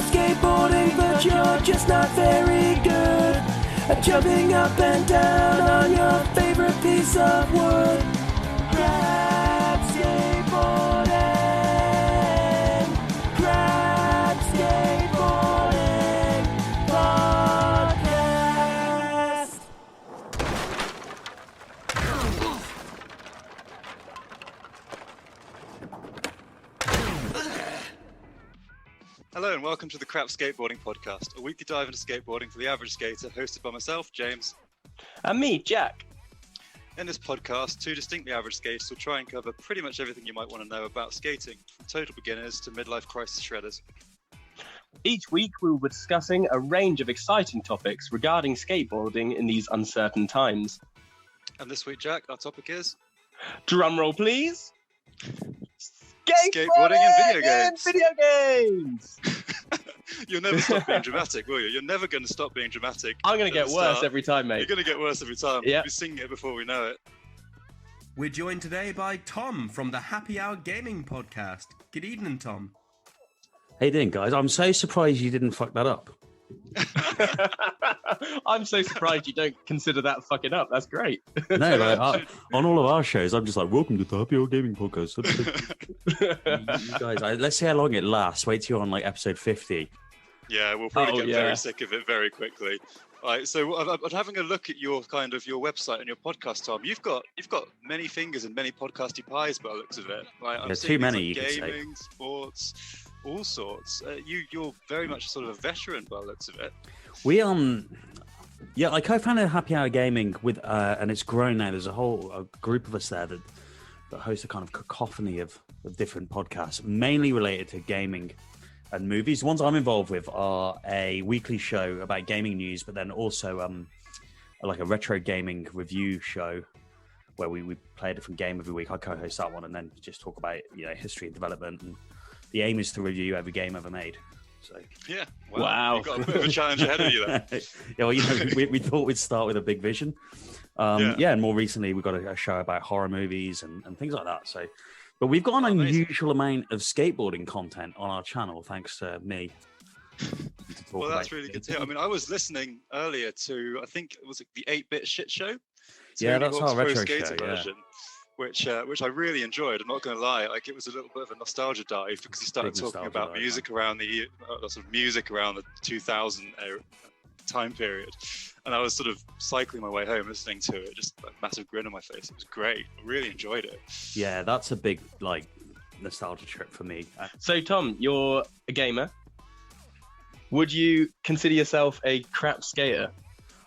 about skateboarding, but you're just not very good at jumping up and down on your favorite piece of wood. Crap skateboarding, crap skateboarding podcast. Hello and welcome to the Crap Skateboarding podcast, a weekly dive into skateboarding for the average skater, hosted by myself, James. And me, Jack. In this podcast, two distinctly average skaters will try and cover pretty much everything you might want to know about skating, from total beginners to midlife crisis shredders. Each week we will be discussing a range of exciting topics regarding skateboarding in these uncertain times. And this week, Jack, our topic is... Drumroll, please. Skateboarding and Video games! You'll never stop being dramatic, will you? You're never going to stop being dramatic. I'm going to get worse every time, mate. You're going to get worse every time. Yep. We'll be singing it before we know it. We're joined today by Tom from the Happy Hour Gaming podcast. Good evening, Tom. How you doing, guys? I'm so surprised you didn't fuck that up. I'm so surprised you don't consider that fucking up. That's great. No, like, on all of our shows, I'm just like, welcome to the Happy Hour Gaming podcast. You guys, let's see how long it lasts. Wait till you're on like episode 50. Yeah, we'll probably get very sick of it very quickly. Right, so I'm having a look at your website and your podcast, Tom. You've got many fingers and many podcasty pies by the looks of it. Right, I'm too many. You gaming, sports, all sorts. You're very much sort of a veteran by the looks of it. We yeah, I co-founded Happy Hour Gaming with, and it's grown now. There's a group of us there that host a kind of cacophony of different podcasts, mainly related to gaming and movies. The ones I'm involved with are a weekly show about gaming news, but then also like a retro gaming review show where we play a different game every week. I co-host that one and then just talk about history and development. And the aim is to review every game ever made. So yeah, wow. You've got a bit of a challenge ahead of you there. Yeah, well, we thought we'd start with a big vision. And more recently we've got a show about horror movies and things like that. So. But we've got an unusual amount of skateboarding content on our channel, thanks to me. Well, that's really good to hear. I mean, I was listening earlier to, I think, was it the 8-Bit Shit Show? Yeah, that's our retro skater show, version, which I really enjoyed. I'm not going to lie, like it was a little bit of a nostalgia dive because he started talking about music around the sort of music around the 2000 time period. And I was sort of cycling my way home listening to it, just a massive grin on my face. It was great. I really enjoyed it. Yeah, that's a big nostalgia trip for me. So, Tom, you're a gamer. Would you consider yourself a crap skater?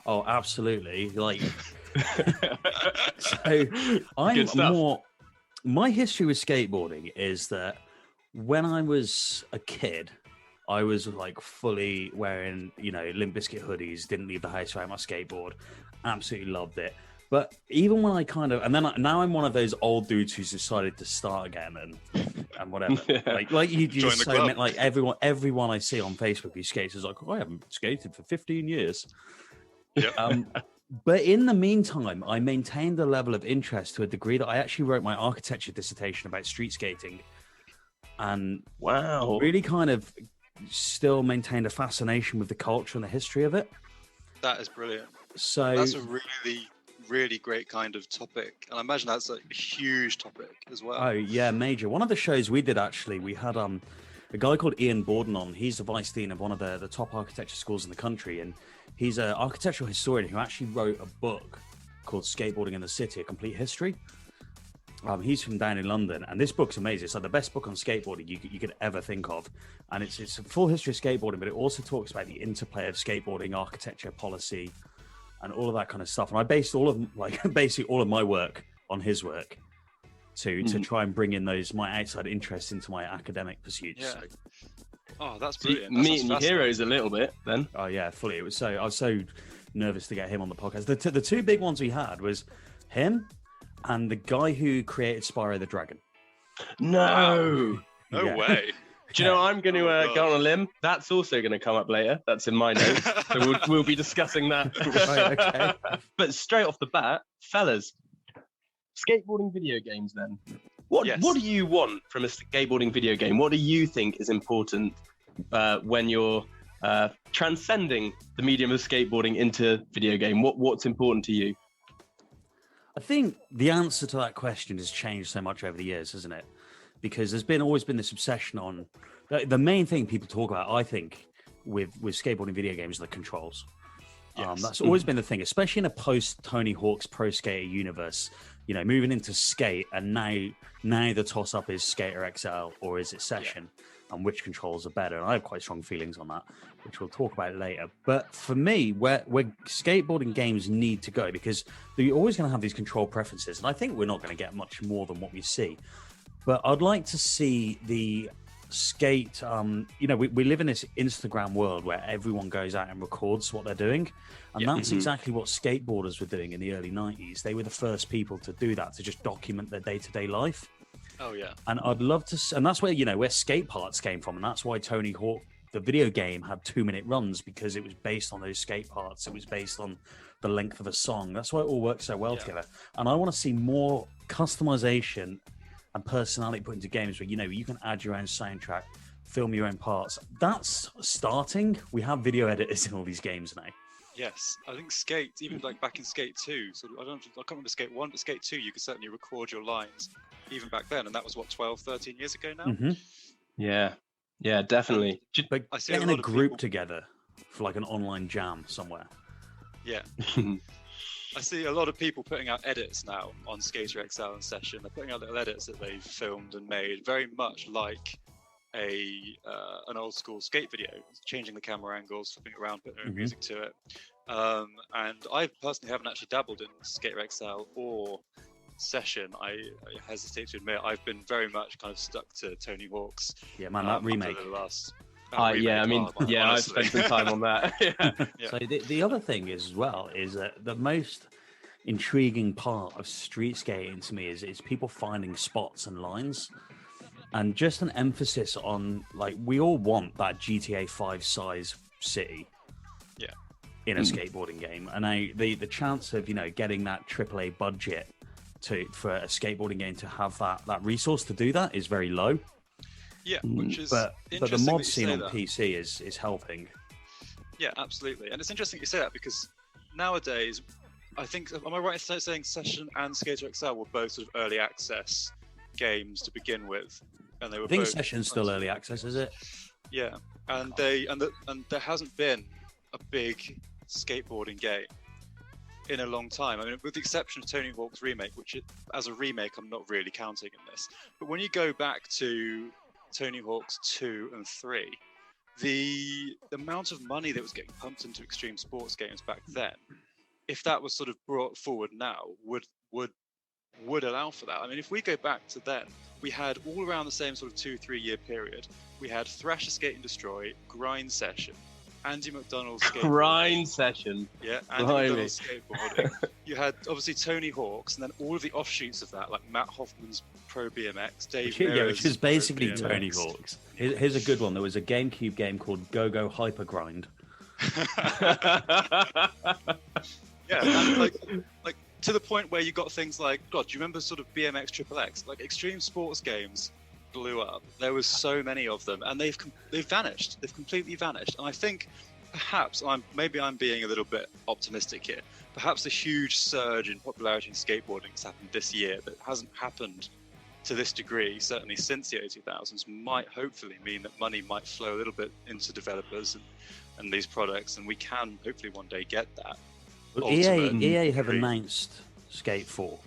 Oh, absolutely. So I'm more. My history with skateboarding is that when I was a kid, I was like fully wearing, Limp Bizkit hoodies, didn't leave the house without my skateboard. Absolutely loved it. But even when I now I'm one of those old dudes who's decided to start again and whatever. Yeah. Like you join just the so club. like everyone I see on Facebook who skates is like, I haven't skated for 15 years. Yep. But in the meantime, I maintained a level of interest to a degree that I actually wrote my architecture dissertation about street skating. And wow, really kind of still maintained a fascination with the culture and the history of it. That is brilliant. So that's a really, really great kind of topic. And I imagine that's a huge topic as well. Oh, yeah, major. One of the shows we did, actually, we had a guy called Ian Borden on. He's the vice dean of one of the top architecture schools in the country. And he's an architectural historian who actually wrote a book called Skateboarding in the City, A Complete History. He's from down in London, and this book's amazing. It's like the best book on skateboarding you could ever think of. And it's a full history of skateboarding, but it also talks about the interplay of skateboarding, architecture, policy, and all of that kind of stuff. And I based basically all of my work on his work to try and bring in my outside interests into my academic pursuits. Yeah. So. Oh, that's brilliant. Meeting your heroes a little bit then. Oh yeah, fully. I was so nervous to get him on the podcast. The two big ones we had was him and the guy who created Spyro the Dragon. No. No way. Do you know, I'm going to go on a limb. That's also going to come up later. That's in my notes. So we'll be discussing that. Right, okay. But straight off the bat, fellas, skateboarding video games then. What do you want from a skateboarding video game? What do you think is important when you're transcending the medium of skateboarding into video game? What's important to you? I think the answer to that question has changed so much over the years, hasn't it? Because there's always been this obsession on the main thing people talk about, I think, with skateboarding video games, are the controls. Yes. That's always been the thing, especially in a post Tony Hawk's Pro Skater universe. Moving into skate, and now the toss up is Skater XL or is it Session, and which controls are better. And I have quite strong feelings on that, which we'll talk about later. But for me, where skateboarding games need to go, because you're always going to have these control preferences, and I think we're not going to get much more than what we see. But I'd like to see the skate. We live in this Instagram world where everyone goes out and records what they're doing, and that's exactly what skateboarders were doing in the early 90s. They were the first people to do that, to just document their day-to-day life. Oh yeah. And I'd love to, and that's where where skate parts came from, and that's why Tony Hawk, the video game, had 2-minute runs, because it was based on those skate parts. It was based on the length of a song. That's why it all works so well together. And I want to see more customization and personality put into games where you can add your own soundtrack, film your own parts. That's starting. We have video editors in all these games now. Yes, I think Skate, even like back in Skate 2, I can't remember Skate 1, but Skate 2, you could certainly record your lines even back then, and that was 12, 13 years ago now. Mm-hmm. Yeah, definitely. But I see getting a a lot of group people together for like an online jam somewhere. Yeah. I see a lot of people putting out edits now on Skater XL and Session. They're putting out little edits that they've filmed and made, very much like an old school skate video, changing the camera angles, flipping it around, putting music to it. And I personally haven't actually dabbled in Skater XL or Session. I hesitate to admit I've been very much kind of stuck to Tony Hawk's. Yeah, man, that remake. I've spent some time on that. Yeah. So the other thing is, as well, is that the most intriguing part of street skating to me is people finding spots and lines, and just an emphasis on, like, we all want that GTA 5 size city in a skateboarding game, and the chance of getting that AAA budget for a skateboarding game to have that resource to do that is very low. Yeah, which is but the interesting mod that you scene say on that. PC is helping. Yeah, absolutely. And it's interesting you say that, because nowadays, I think, am I right in saying Session and Skater XL were both sort of early access games to begin with? And they were I think both Session's still early access, is it? Yeah, and there hasn't been a big skateboarding game in a long time. I mean, with the exception of Tony Hawk's remake, which as a remake I'm not really counting in this. But when you go back to Tony Hawk's 2 and 3, the amount of money that was getting pumped into extreme sports games back then, if that was sort of brought forward now, would allow for that. I mean, if we go back to then, we had all around the same sort of 2-3 year period, we had Thrasher Skate and Destroy, Grind Session, Andy McDonald's skateboarding. Grind Session. Yeah, Andy McDonald's skateboarding. You had obviously Tony Hawk's, and then all of the offshoots of that, like Matt Hoffman's Pro BMX, Dave Mirra's which is basically Pro BMX. Tony Hawk's. Here's a good one. There was a GameCube game called Go-Go Hyper Grind. Yeah, and like to the point where you got things like, God, do you remember sort of BMX Triple X? Like extreme sports games blew up. There was so many of them, and they've vanished. They've completely vanished. And I think perhaps I'm being a little bit optimistic here. Perhaps a huge surge in popularity in skateboarding has happened this year that hasn't happened to this degree, certainly since the early 2000s, might hopefully mean that money might flow a little bit into developers and these products, and we can hopefully one day get that. Well, EA have announced Skate 4.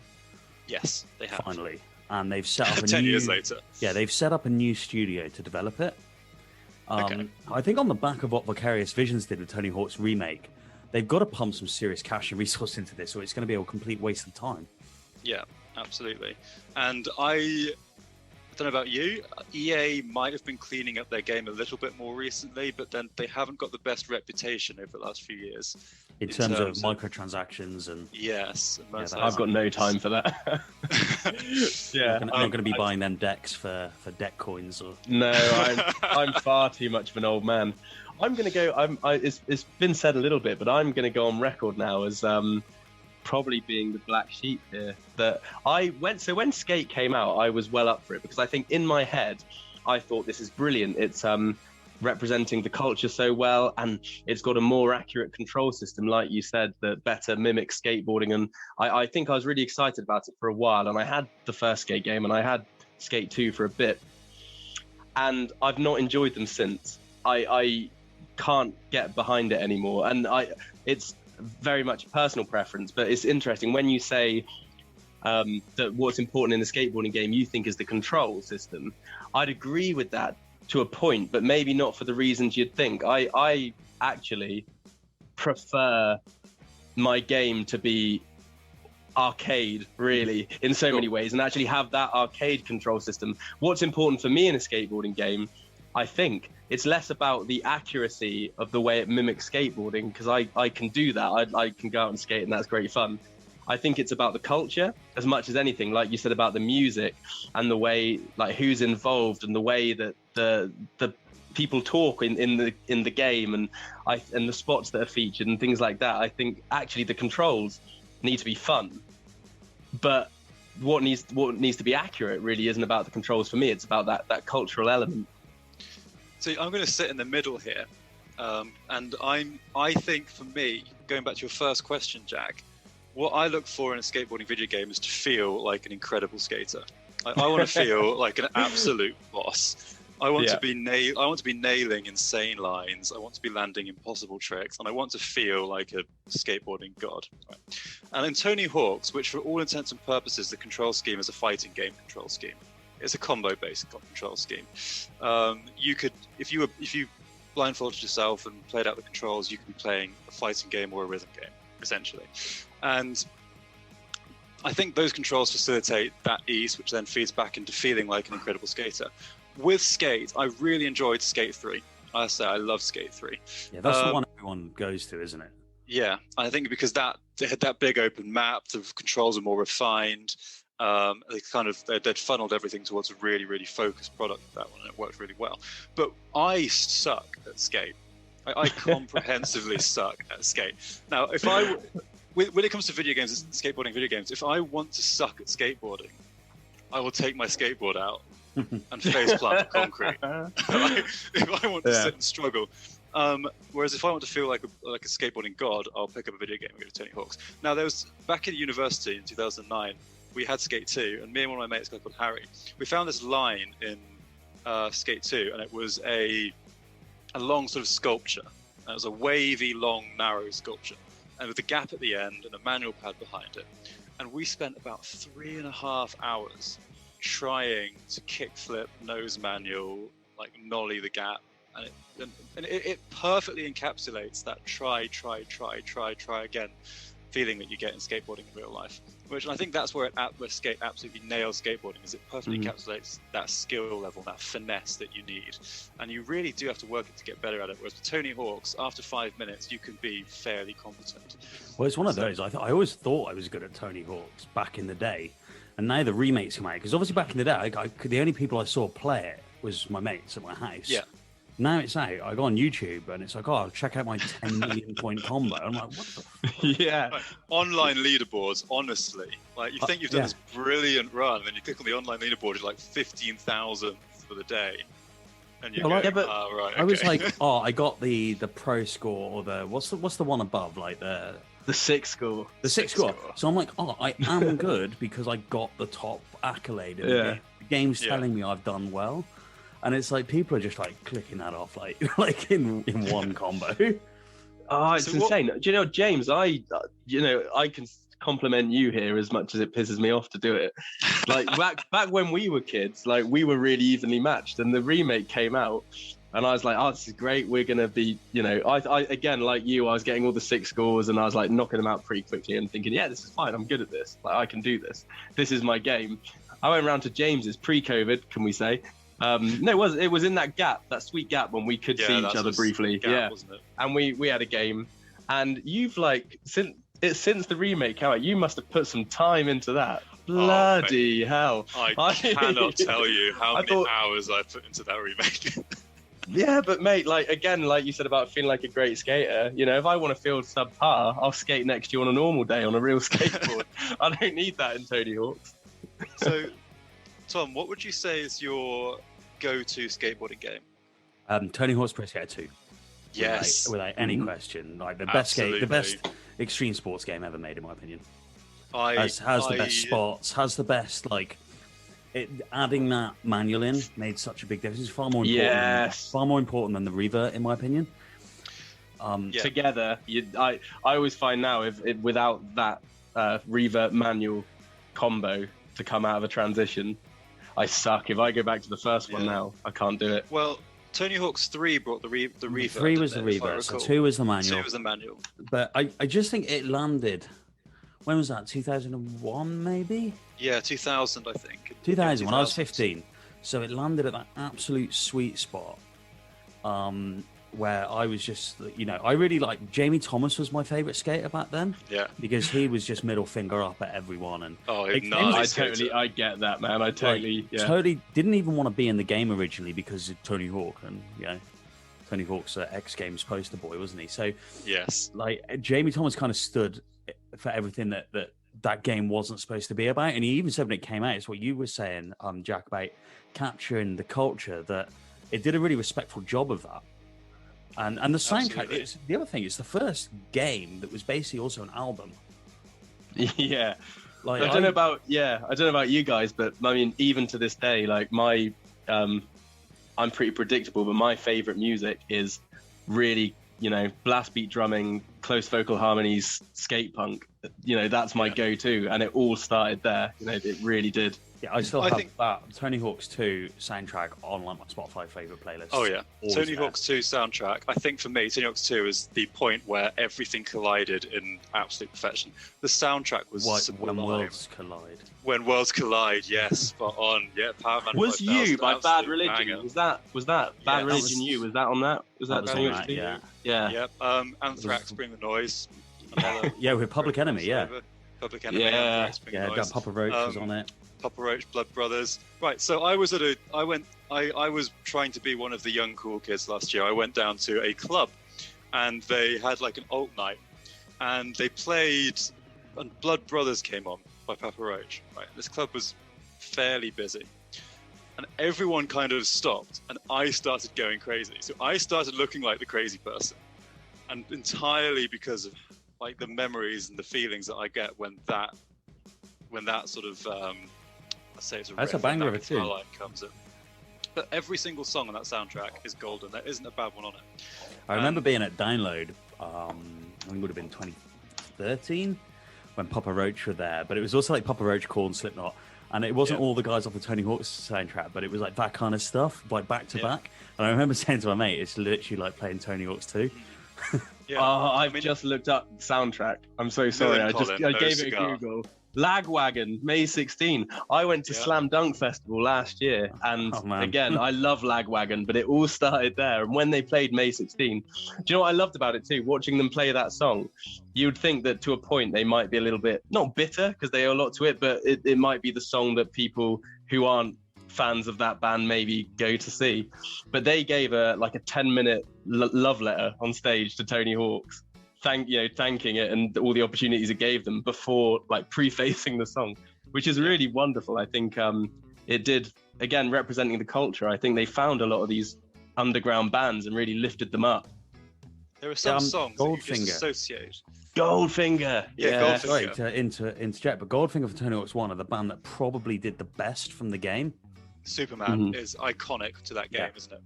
Yes, they have. Finally. And they've set up 10 years later. Yeah, they've set up a new studio to develop it. Okay. I think on the back of what Vicarious Visions did with Tony Hawk's remake, they've got to pump some serious cash and resource into this, or it's going to be a complete waste of time. Yeah, absolutely. And I don't know about you, EA might have been cleaning up their game a little bit more recently, but then they haven't got the best reputation over the last few years. In terms of microtransactions and... Yes. I've got no time for that. I'm not going to be buying them decks for deck coins. Or... No, I'm far too much of an old man. I'm going to go... It's been said a little bit, but I'm going to go on record now as probably being the black sheep here. That when Skate came out, I was well up for it, because I think in my head, I thought this is brilliant. It's representing the culture so well, and it's got a more accurate control system, like you said, that better mimics skateboarding. And I think I was really excited about it for a while, and I had the first Skate game and I had Skate 2 for a bit, and I've not enjoyed them since. I can't get behind it anymore, and it's very much a personal preference, but it's interesting when you say that what's important in the skateboarding game you think is the control system. I'd agree with that to a point, but maybe not for the reasons you'd think. I actually prefer my game to be arcade, really, in so many ways, and actually have that arcade control system. What's important for me in a skateboarding game, I think, it's less about the accuracy of the way it mimics skateboarding, because I can do that. I can go out and skate, and that's great fun. I think it's about the culture as much as anything, like you said, about the music and the way, like, who's involved and the way that the people talk in the game, and the spots that are featured and things like that. I think actually the controls need to be fun, but what needs to be accurate really isn't about the controls for me. It's about that cultural element. So I'm going to sit in the middle here, and I think for me, going back to your first question, Jack, what I look for in a skateboarding video game is to feel like an incredible skater. I want to feel like an absolute boss. I want to be nailing insane lines. I want to be landing impossible tricks, and I want to feel like a skateboarding god. Right? And in Tony Hawk's, which for all intents and purposes, the control scheme is a fighting game control scheme. It's a combo-based control scheme. You could, if you blindfolded yourself and played out the controls, you could be playing a fighting game or a rhythm game, essentially. And I think those controls facilitate that ease, which then feeds back into feeling like an incredible skater. With Skate, I really enjoyed Skate 3. I say I love Skate 3. Yeah, that's the one everyone goes to, isn't it? Yeah, I think because they had that big open map, the controls are more refined. They'd funneled everything towards a really, really focused product with that one, and it worked really well. But I suck at Skate. I comprehensively suck at Skate. Now, when it comes to video games, skateboarding video games, if I want to suck at skateboarding, I will take my skateboard out and face plant the concrete. If I want to sit and struggle. Whereas if I want to feel like a skateboarding god, I'll pick up a video game and go to Tony Hawk's. Now, there was, back in university in 2009, we had Skate 2, and me and one of my mates, a guy called Harry, we found this line in Skate 2, and it was a long sort of sculpture. And it was a wavy, long, narrow sculpture, and with a gap at the end and a manual pad behind it. And we spent about 3.5 hours trying to kickflip, nose manual, like nollie the gap, and it perfectly encapsulates that try again feeling that you get in skateboarding in real life. Which I think that's where Skate absolutely nails skateboarding, is it perfectly encapsulates that skill level, that finesse that you need, and you really do have to work it to get better at it. Whereas with Tony Hawk's, after 5 minutes, you can be fairly competent. Well, it's one of those. I always thought I was good at Tony Hawk's back in the day, and now the remakes come out, because obviously back in the day, the only people I saw play it was my mates at my house. Yeah. Now it's out. I go on YouTube and it's like, oh, check out my 10 million point combo. I'm like, what the? Yeah. Like, online leaderboards, honestly. Like, you think you've done this brilliant run, and then you click on the online leaderboard, it's like 15,000th for the day. And you go, right, okay. I was like, oh, I got the pro score, or the what's the one above, like the 6 score. The 6 score. So I'm like, oh, I am good because I got the top accolade in the game. The game's telling me I've done well. And it's like people are just like clicking that off like in one combo. Oh, it's insane. Do you know, James, I can compliment you here as much as it pisses me off to do it. Like back when we were kids, like we were really evenly matched, and the remake came out and I was like, oh, this is great. We're going to be, I again, like you, I was getting all the 6 scores and I was like knocking them out pretty quickly and thinking, yeah, this is fine. I'm good at this. Like I can do this. This is my game. I went around to James's pre-COVID, can we say? No, it was in that gap, that sweet gap when we could see each other briefly. Gap, wasn't it? And we had a game, and you've like since the remake came out, you must have put some time into that. Bloody hell! I cannot tell you how many hours I put into that remake. Yeah, but mate, like again, like you said about feeling like a great skater, if I want to feel subpar, I'll skate next to you on a normal day on a real skateboard. I don't need that in Tony Hawk's. So, Tom, what would you say is your go-to skateboarding game? Tony Hawk's Pro Skater 2. Yes. Without any question. Like the best game, the best extreme sports game ever made, in my opinion. Has the best spots, has the best, adding that manual in made such a big difference. It's far more important, far more important than the revert, in my opinion. Together, I always find now, if without that revert manual combo to come out of a transition, I suck. If I go back to the first one now, I can't do it. Well, Tony Hawk's 3 brought the revert. 3 was the revert, so 2 was the manual. 2 was the manual. But I just think it landed. When was that? 2001, maybe? Yeah, 2000, I think. 2000, when I was 15. So it landed at that absolute sweet spot. Where I was just, I really like Jamie Thomas was my favourite skater back then. Yeah. Because he was just middle finger up at everyone. And I get that, man. I totally didn't even want to be in the game originally because of Tony Hawk. And, Tony Hawk's X Games poster boy, wasn't he? So, yes. Jamie Thomas kind of stood for everything that game wasn't supposed to be about. And he even said when it came out, it's what you were saying, Jack, about capturing the culture, that it did a really respectful job of that. And the soundtrack, the other thing, it's the first game that was basically also an album. Yeah. I don't know about you guys, but I mean, even to this day, I'm pretty predictable, but my favorite music is really, blast beat drumming, close vocal harmonies, skate punk. That's my go-to, and it all started there. It really did. Yeah, I think that Tony Hawk's 2 soundtrack on my Spotify favorite playlist. Oh yeah, Tony Hawk's 2 soundtrack. I think for me, Tony Hawk's 2 is the point where everything collided in absolute perfection. The soundtrack was when worlds collide. When worlds collide, yes, spot on. Yeah, Power Man. Was You by Bad Religion? Banger. Was that Bad Religion? You was that on that? Was that Tony Hawk's 2? Yeah. Yep. Anthrax, Bring the Noise. with Public Enemy. Yeah. Public Enemy. Yeah. Noise. Papa Roach was on it. Papa Roach, Blood Brothers. Right, so I was trying to be one of the young cool kids last year. I went down to a club, and they had an alt night, and they played, and Blood Brothers came on by Papa Roach. Right, this club was fairly busy, and everyone kind of stopped, and I started going crazy. So I started looking like the crazy person, and entirely because of the memories and the feelings that I get when that sort of that's a banger of a tune. Comes in. But every single song on that soundtrack is golden. There isn't a bad one on it. I remember being at Download, I think it would have been 2013, when Papa Roach were there. But it was also Papa Roach, Korn, Slipknot. And it wasn't all the guys off the Tony Hawk's soundtrack, but it was that kind of stuff, back to back. And I remember saying to my mate, it's literally playing Tony Hawk's 2. Yeah. I've just looked up the soundtrack. I'm so sorry. I gave it a Google. Lagwagon, May 16. I went to Slam Dunk Festival last year, and again, I love Lagwagon, but it all started there. And when they played May 16, do you know what I loved about it too? Watching them play that song, you would think that to a point they might be a little bit, not bitter, because they owe a lot to it, but it might be the song that people who aren't fans of that band maybe go to see. But they gave a 10-minute love letter on stage to Tony Hawk's, thanking it and all the opportunities it gave them before prefacing the song, which is really wonderful. I think it did, again, representing the culture. I think they found a lot of these underground bands and really lifted them up. There are some songs that you just associate. Goldfinger. Goldfinger. Sorry to interject, but Goldfinger for Tony Hawk's 1 are the band that probably did the best from the game. Superman is iconic to that game, isn't it?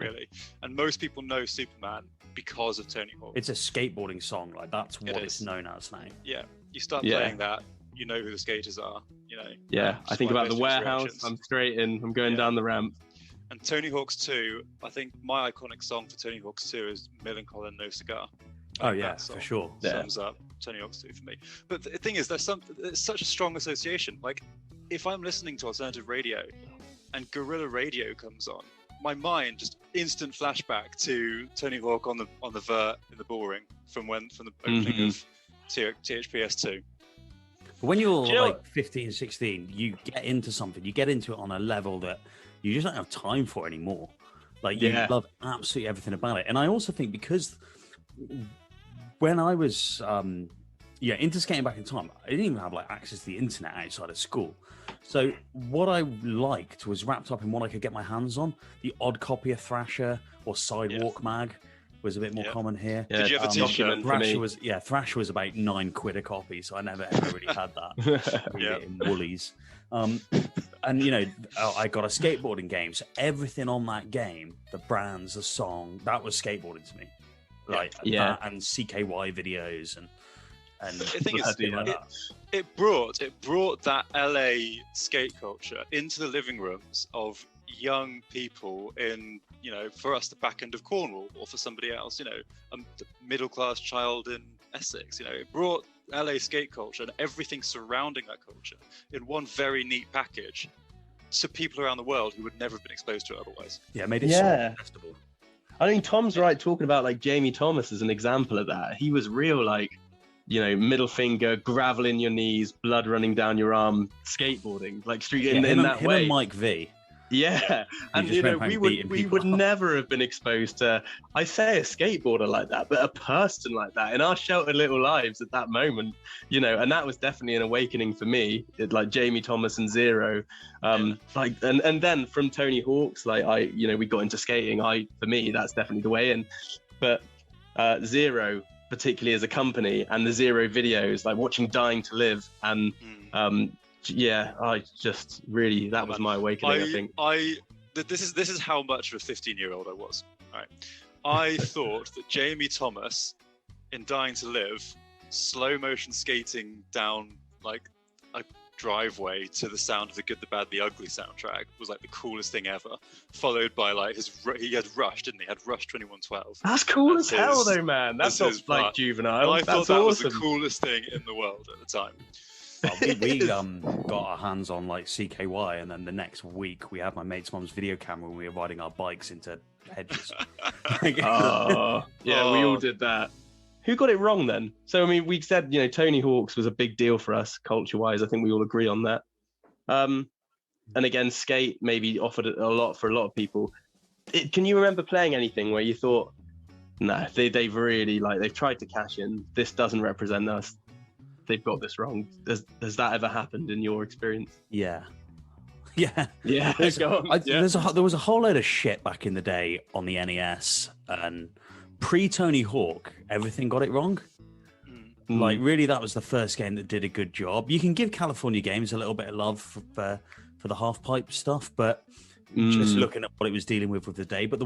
Really. And most people know Superman because of Tony Hawk. It's a skateboarding song, that's what it's known as now. Yeah. You start playing that, you know who the skaters are, Yeah, I think about the warehouse, I'm straight in, I'm going down the ramp. And Tony Hawk's 2, I think my iconic song for Tony Hawk's 2 is Millencolin No Cigar. For sure. Sums up Tony Hawk's 2 for me. But the thing is, there's such a strong association. If I'm listening to alternative radio and guerrilla radio comes on, my mind just instant flashback to Tony Hawk on the vert in the bullring from the opening of THPS 2. But when you're 15, 16, you get into something. You get into it on a level that you just don't have time for anymore. You love absolutely everything about it. And I also think because when I was into skating back in time, I didn't even have like access to the internet outside of school. So what I liked was wrapped up in what I could get my hands on. The odd copy of Thrasher or Sidewalk Mag was a bit more common here. Did you have a t-shirt? Thrasher was about £9 a copy, so I never ever really had that. In Woolies. And you know, I got a skateboarding game, so everything on that game, the brands, the song, that was skateboarding to me. Like that and CKY videos and I think it brought that LA skate culture into the living rooms of young people in, you know, for us the back end of Cornwall, or for somebody else, you know, a middle class child in Essex. You know, it brought LA skate culture and everything surrounding that culture in one very neat package to people around the world who would never have been exposed to it otherwise. Yeah, made it so accessible. I think Tom's right talking about like Jamie Thomas as an example of that. He was real, like, you know, middle finger, gravel in your knees, blood running down your arm, skateboarding, like street in that way. And Mike V. Yeah, and you know, we would never have been exposed to, I say a skateboarder like that, but a person like that in our sheltered little lives at that moment, you know, and that was definitely an awakening for me. Like Jamie Thomas and Zero, like, and then from Tony Hawk's, like we got into skating. For me, that's definitely the way in. But Zero, particularly as a company, and the Zero videos, like watching Dying to Live and I just really, that was my awakening. I think this is how much of a 15-year-old I was. Right, I thought that Jamie Thomas in Dying to Live, slow motion skating down like a driveway to the sound of the Good, the Bad, the Ugly soundtrack was like the coolest thing ever. Followed by like he had Rush, didn't he? Had Rush 2112. That's cool as hell, though, man. That's not like juvenile. I thought that was the coolest thing in the world at the time. Well, we got our hands on like CKY, and then the next week we had my mate's mom's video camera when we were riding our bikes into hedges. We all did that. Who got it wrong then? So I mean, we said, you know, Tony Hawk's was a big deal for us culture-wise. I think we all agree on that. And again, skate maybe offered a lot for a lot of people. Can you remember playing anything where you thought, no, they've really they've tried to cash in. This doesn't represent us. They've got this wrong. Has that ever happened in your experience? Yeah. There was a whole load of shit back in the day on the NES, and pre-Tony Hawk, everything got it wrong. Like, really, that was the first game that did a good job. You can give California Games a little bit of love for the half-pipe stuff, but just looking at what it was dealing with the day. But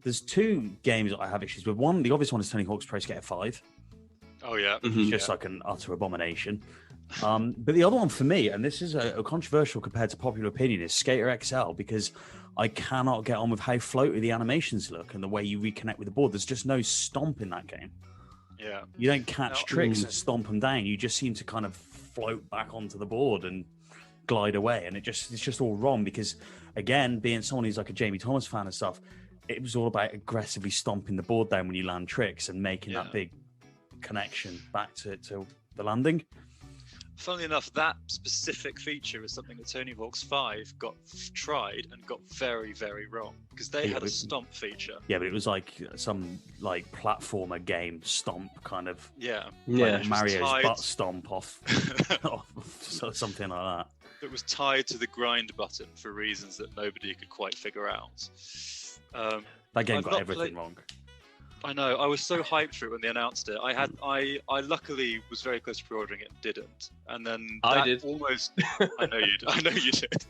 there's two games that I have issues with. One, the obvious one is Tony Hawk's Pro Skater 5. Oh yeah, just like an utter abomination. But the other one for me, and this is a controversial compared to popular opinion, is Skater XL, because I cannot get on with how floaty the animations look and the way you reconnect with the board. There's just no stomp in that game. Yeah, you don't catch tricks and stomp them down. You just seem to kind of float back onto the board and glide away, and it's just all wrong. Because again, being someone who's like a Jamie Thomas fan and stuff, it was all about aggressively stomping the board down when you land tricks and making that big connection back to the landing. Funnily enough, that specific feature is something that Tony Hawk's 5 got tried and got very, very wrong, because they had a stomp feature. Yeah, but it was like some like platformer game stomp kind of. Mario's butt stomp off, something like that. It was tied to the grind button for reasons that nobody could quite figure out. That game got everything wrong. I know. I was so hyped for it when they announced it. I luckily was very close to pre-ordering it and didn't. And then I did. Almost. I know you did.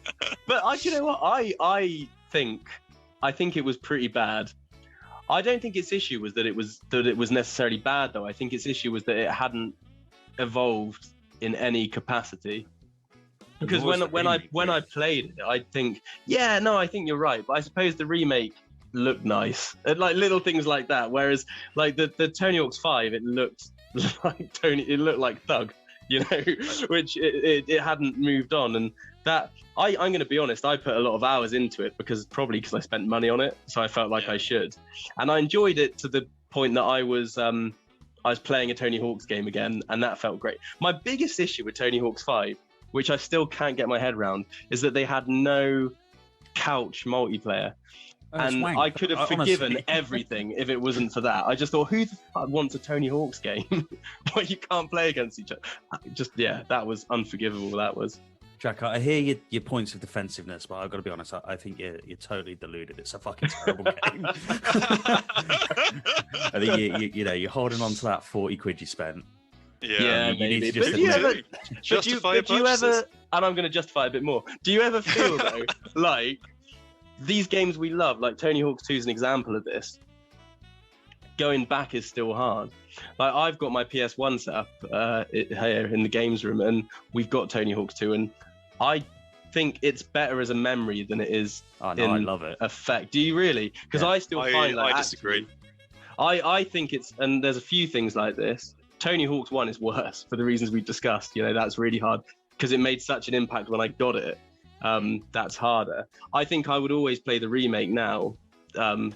But you know what? I think it was pretty bad. I don't think its issue was that it was necessarily bad, though. I think its issue was that it hadn't evolved in any capacity. Because when I played it, I think I think you're right. But I suppose the remake looked nice, like little things like that, whereas like the Tony Hawk's 5, it looked like Thug, you know, which it hadn't moved on. And that I'm going to be honest, I put a lot of hours into it because I spent money on it, so I felt like I should, and I enjoyed it to the point that I was playing a Tony Hawk's game again, and that felt great. My biggest issue with Tony Hawk's 5, which I still can't get my head around, is that they had no couch multiplayer. And wank. I could have forgiven Honestly. everything if it wasn't for that. I just thought, who the fuck wants a Tony Hawk's game where you can't play against each other? That was unforgivable. That was. Jack, I hear your points of defensiveness, but I've got to be honest. I think you're totally deluded. It's a fucking terrible game. I think you're holding on to that 40 quid you spent. Yeah, you need maybe. to just But do you admit ever, it. Justify do you ever, and I'm going to justify a bit more. Do you ever feel though, like these games we love, like Tony Hawk's 2 is an example of this? Going back is still hard. Like I've got my PS1 set up here in the games room, and we've got Tony Hawk's 2, and I think it's better as a memory than it is in I love it. effect. Do you really? Because Yeah. I still find like I disagree. I think it's, and there's a few things like this. Tony Hawk's 1 is worse for the reasons we've discussed. That's really hard because it made such an impact when I got it. That's harder. I think I would always play the remake now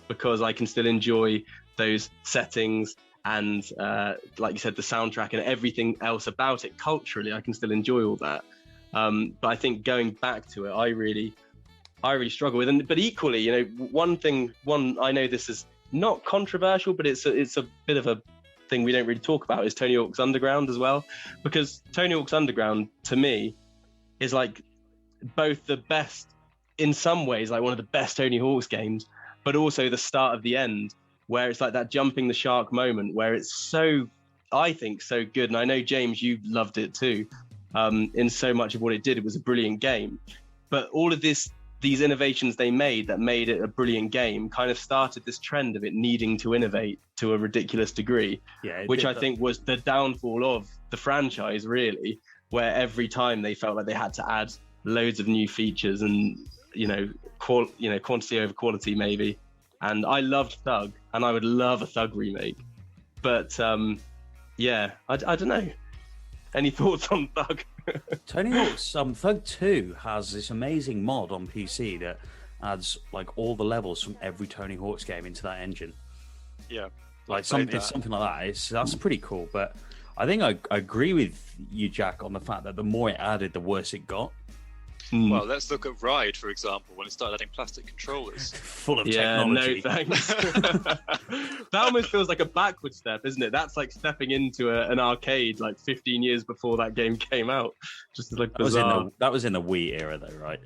because I can still enjoy those settings and, like you said, the soundtrack and everything else about it. Culturally, I can still enjoy all that. But I think going back to it, I really struggle with. But equally, one I know this is not controversial, but it's a bit of a thing we don't really talk about, is Tony Hawk's Underground as well, because Tony Hawk's Underground to me is like both the best, in some ways, like one of the best Tony Hawk's games, but also the start of the end, where it's like that jumping the shark moment, where it's so, I think, so good. And I know, James, you loved it too. In so much of what it did, it was a brilliant game. But all of these innovations they made that made it a brilliant game kind of started this trend of it needing to innovate to a ridiculous degree, which I think was the downfall of the franchise, really, where every time they felt like they had to add loads of new features and, quantity over quality, maybe. And I loved Thug, and I would love a Thug remake. But, I don't know. Any thoughts on Thug? Tony Hawk's Thug 2 has this amazing mod on PC that adds like all the levels from every Tony Hawk's game into that engine. Yeah, it's something like that. That's pretty cool. But I think I agree with you, Jack, on the fact that the more it added, the worse it got. Well, let's look at Ride, for example, when it started adding plastic controllers. Full of technology. No thanks. That almost feels like a backward step, isn't it? That's like stepping into an arcade like 15 years before that game came out. Just like bizarre. That was in the Wii era, though, right?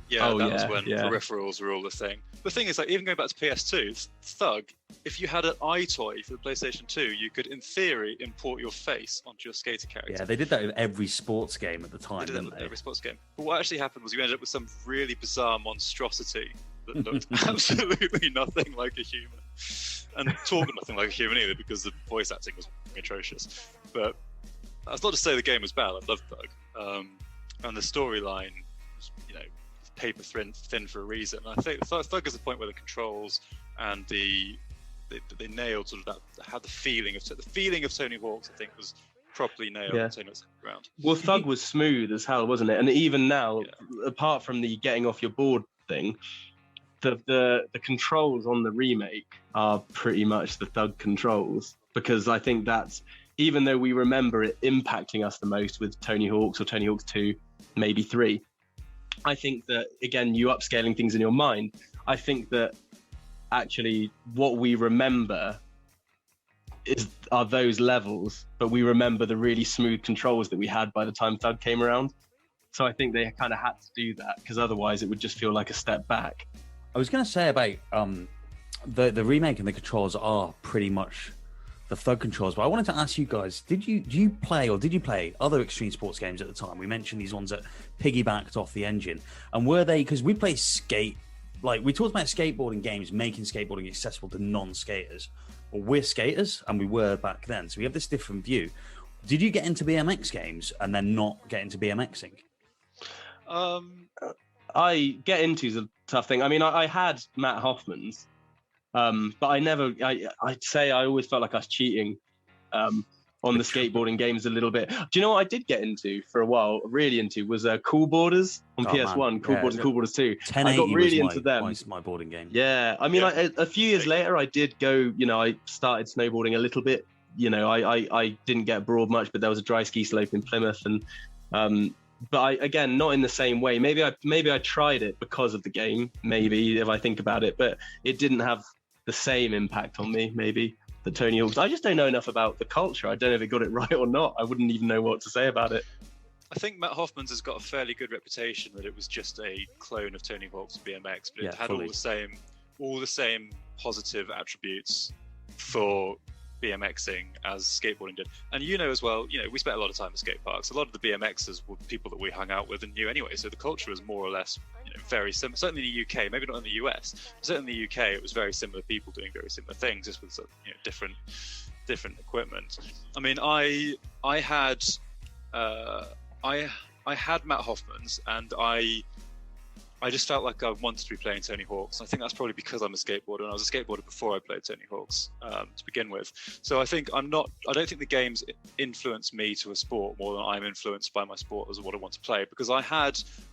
Yeah, that was when peripherals were all the thing. The thing is, like, even going back to PS2, Thug, if you had an iToy for the PlayStation 2, you could, in theory, import your face onto your skater character. Yeah, they did that with every sports game at the time, They did didn't that they? with every sports game. But what actually happened was you ended up with some really bizarre monstrosity that looked absolutely nothing like a human. And talked nothing like a human either, because the voice acting was atrocious. But that's not to say the game was bad. I loved Thug. And the storyline was, paper thin for a reason. I think Thug is the point where the controls and they nailed sort of that, how the feeling of Tony Hawk's, I think, was properly nailed. Yeah. Tony Hawk's Underground. Well, Thug was smooth as hell, wasn't it? And even now, apart from the getting off your board thing, the controls on the remake are pretty much the Thug controls, because I think that's, even though we remember it impacting us the most with Tony Hawk's or Tony Hawk's 2, maybe 3, I think that, again, you upscaling things in your mind, I think that actually what we remember are those levels, but we remember the really smooth controls that we had by the time Thug came around. So I think they kind of had to do that, because otherwise it would just feel like a step back. I was going to say about the remake and the controls are pretty much the Thug controls, but I wanted to ask you guys, did you play other extreme sports games at the time? We mentioned these ones that piggybacked off the engine, and were they, because we play we talked about skateboarding games making skateboarding accessible to non-skaters. Well, we're skaters, and we were back then, so we have this different view. Did you get into BMX games and then not get into BMXing? I get into is a tough thing. I mean, I had Matt Hoffman's, but I'd say I always felt like I was cheating on the skateboarding games a little bit. Do you know what I did get into for a while, really into, was Cool Boarders on PS1, Cool Boarders and Cool Boarders 2. I got really into them. My boarding game. Yeah, I mean, a few years later, I did go, I started snowboarding a little bit. I didn't get abroad much, but there was a dry ski slope in Plymouth, and but again, not in the same way. Maybe I tried it because of the game. Maybe if I think about it, but it didn't have the same impact on me. Maybe the Tony Hawk's. I just don't know enough about the culture. I don't know if it got it right or not. I wouldn't even know what to say about it. I think Matt Hoffman's has got a fairly good reputation that it was just a clone of Tony Hawk's BMX, but it had fully. all the same positive attributes for BMXing as skateboarding did. And as well, we spent a lot of time at skate parks. A lot of the BMXers were people that we hung out with and knew anyway, so the culture was more or less very similar. Certainly in the UK, maybe not in the US, but certainly in the UK it was very similar people doing very similar things, just with different equipment. I mean, I had Matt Hoffman's, and I just felt like I wanted to be playing Tony Hawk's. I think that's probably because I'm a skateboarder, and I was a skateboarder before I played Tony Hawk's to begin with. So I don't think the games influence me to a sport more than I'm influenced by my sport as what I want to play. Because I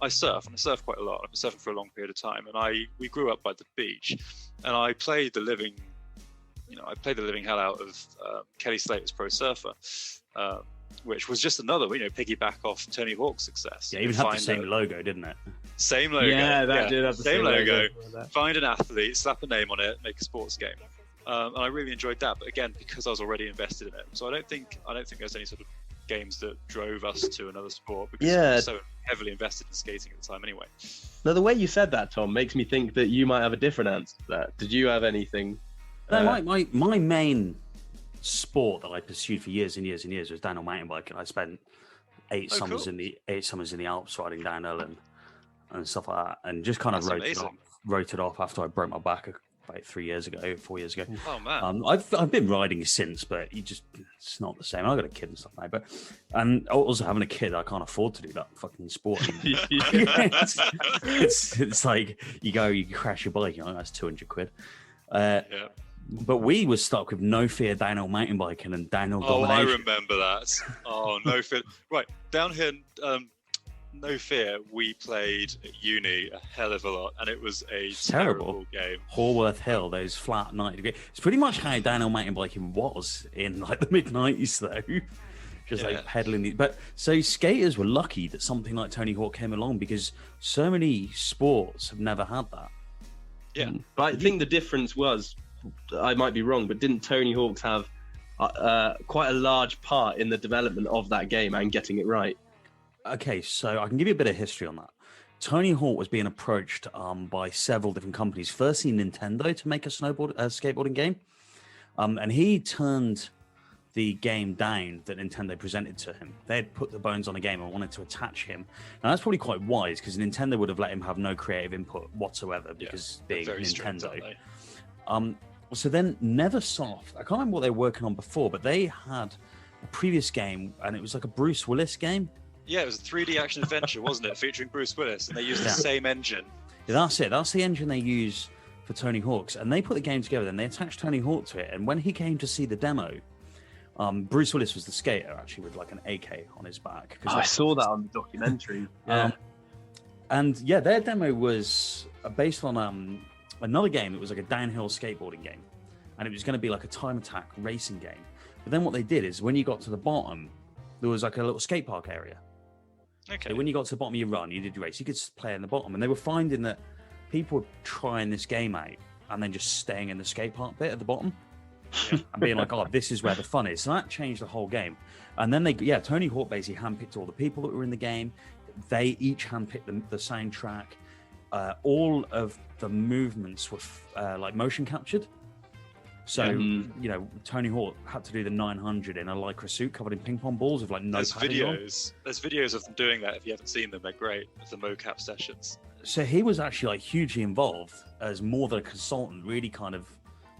surf, and I surf quite a lot. I've been surfing for a long period of time, and we grew up by the beach, and I played the living hell out of Kelly Slater's Pro Surfer. Which was just another, piggyback off Tony Hawk's success. Yeah, even had the same logo, didn't it? Same logo. Yeah, that did have the same logo. Find an athlete, slap a name on it, make a sports game. And I really enjoyed that. But again, because I was already invested in it, so I don't think there's any sort of games that drove us to another sport because we were so heavily invested in skating at the time anyway. Now, the way you said that, Tom, makes me think that you might have a different answer to that. Did you have anything? No, my main sport that I pursued for years and years and years was downhill mountain biking. I spent 8 summers in the Alps riding downhill and stuff like that, and just kind of wrote it off after I broke my back about 4 years ago. Oh man! I've been riding since, but it's not the same. I got a kid and stuff now, but and also having a kid, I can't afford to do that fucking sport. it's like you crash your bike, that's 200 quid. Yeah. But we were stuck with No Fear downhill mountain biking and downhill domination. I remember that. Oh, No Fear. Right, down here, No Fear, we played at uni a hell of a lot, and it was a terrible game. Horworth Hill, those flat 90 degree. It's pretty much how downhill mountain biking was in like the mid-90s, though. Just like pedaling. But so skaters were lucky that something like Tony Hawk came along because so many sports have never had that. Yeah. But I think the difference was, I might be wrong, but didn't Tony Hawk's have quite a large part in the development of that game and getting it right? Okay, so I can give you a bit of history on that. Tony Hawk was being approached by several different companies. Firstly, Nintendo to make a skateboarding game, and he turned the game down that Nintendo presented to him. They had put the bones on a game and wanted to attach him. Now that's probably quite wise because Nintendo would have let him have no creative input whatsoever because being Nintendo. So then Neversoft, I can't remember what they were working on before, but they had a previous game and it was like a Bruce Willis game. Yeah, it was a 3D action adventure, wasn't it? Featuring Bruce Willis, and they used the same engine. Yeah, that's it. That's the engine they use for Tony Hawk's. And they put the game together and they attached Tony Hawk to it. And when he came to see the demo, Bruce Willis was the skater, actually, with like an AK on his back. I saw that on the documentary. And yeah, their demo was based on another game. It was like a downhill skateboarding game. And it was going to be like a time attack racing game. But then what they did is when you got to the bottom, there was like a little skate park area. Okay. So when you got to the bottom of your run, you did your race, you could play in the bottom. And they were finding that people were trying this game out and then just staying in the skate park bit at the bottom. And being like, oh, this is where the fun is. So that changed the whole game. And then Tony Hawk basically handpicked all the people that were in the game. They each handpicked the soundtrack. All of the movements were like motion captured. So, Tony Hawk had to do the 900 in a lycra suit covered in ping pong balls with like no padding on. There's videos of them doing that. If you haven't seen them, they're great. The mocap sessions. So he was actually like hugely involved as more than a consultant, really kind of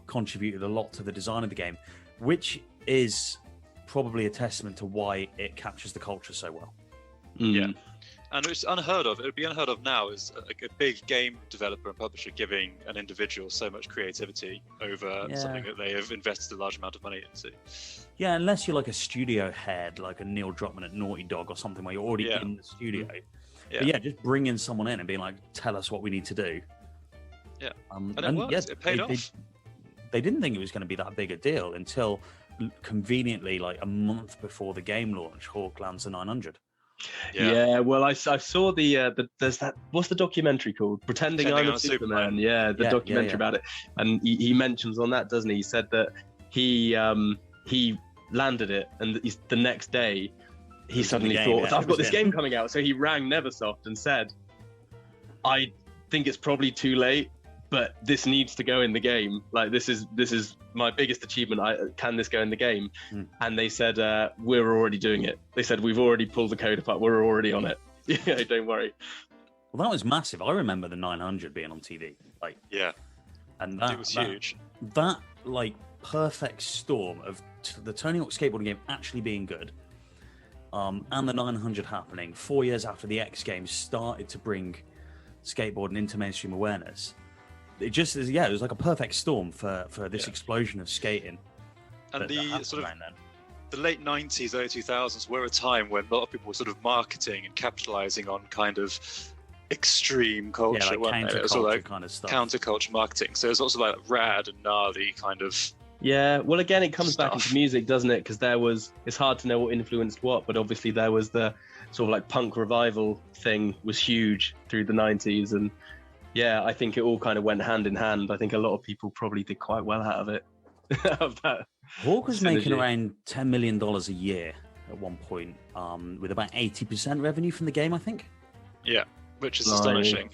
contributed a lot to the design of the game, which is probably a testament to why it captures the culture so well. Yeah. And it's unheard of. It would be unheard of now as a big game developer and publisher giving an individual so much creativity over something that they have invested a large amount of money into. Yeah, unless you're like a studio head, like a Neil Druckmann at Naughty Dog or something where you're already in the studio. But just bringing someone in and being like, tell us what we need to do. Yeah, and it worked. It paid off. They didn't think it was going to be that big a deal until conveniently like a month before the game launch, Hawk lands the 900. Yeah, well, I saw there's that, what's the documentary called? Pretending I'm a Superman. Yeah, the documentary about it. And he mentions on that, doesn't he? He said that he landed it, and the next day he suddenly thought, I've got this game coming out. So he rang Neversoft and said, I think it's probably too late, but this needs to go in the game. Like, this is my biggest achievement. Can this go in the game? And they said, we're already doing it. They said, we've already pulled the code apart. We're already on it. Yeah, don't worry. Well, that was massive. I remember the 900 being on TV. Like, yeah, and that it was huge. That like perfect storm of the Tony Hawk skateboarding game actually being good, and the 900 happening 4 years after the X Games started to bring skateboarding into mainstream awareness. It just is, it was like a perfect storm for this explosion of skating. And the sort of the late 90s, early 2000s were a time when a lot of people were sort of marketing and capitalizing on kind of extreme culture, weren't they? It was all like kind of stuff. Counterculture marketing. So it's also like rad and gnarly kind of. Yeah, well, again, it comes back into music, doesn't it? Because it's hard to know what influenced what, but obviously there was the sort of like punk revival thing was huge through the 90s, and yeah, I think it all kind of went hand in hand. I think a lot of people probably did quite well out of it. Of that. Hawk was making around $10 million a year at one point, with about 80% revenue from the game, I think. Yeah, which is astonishing.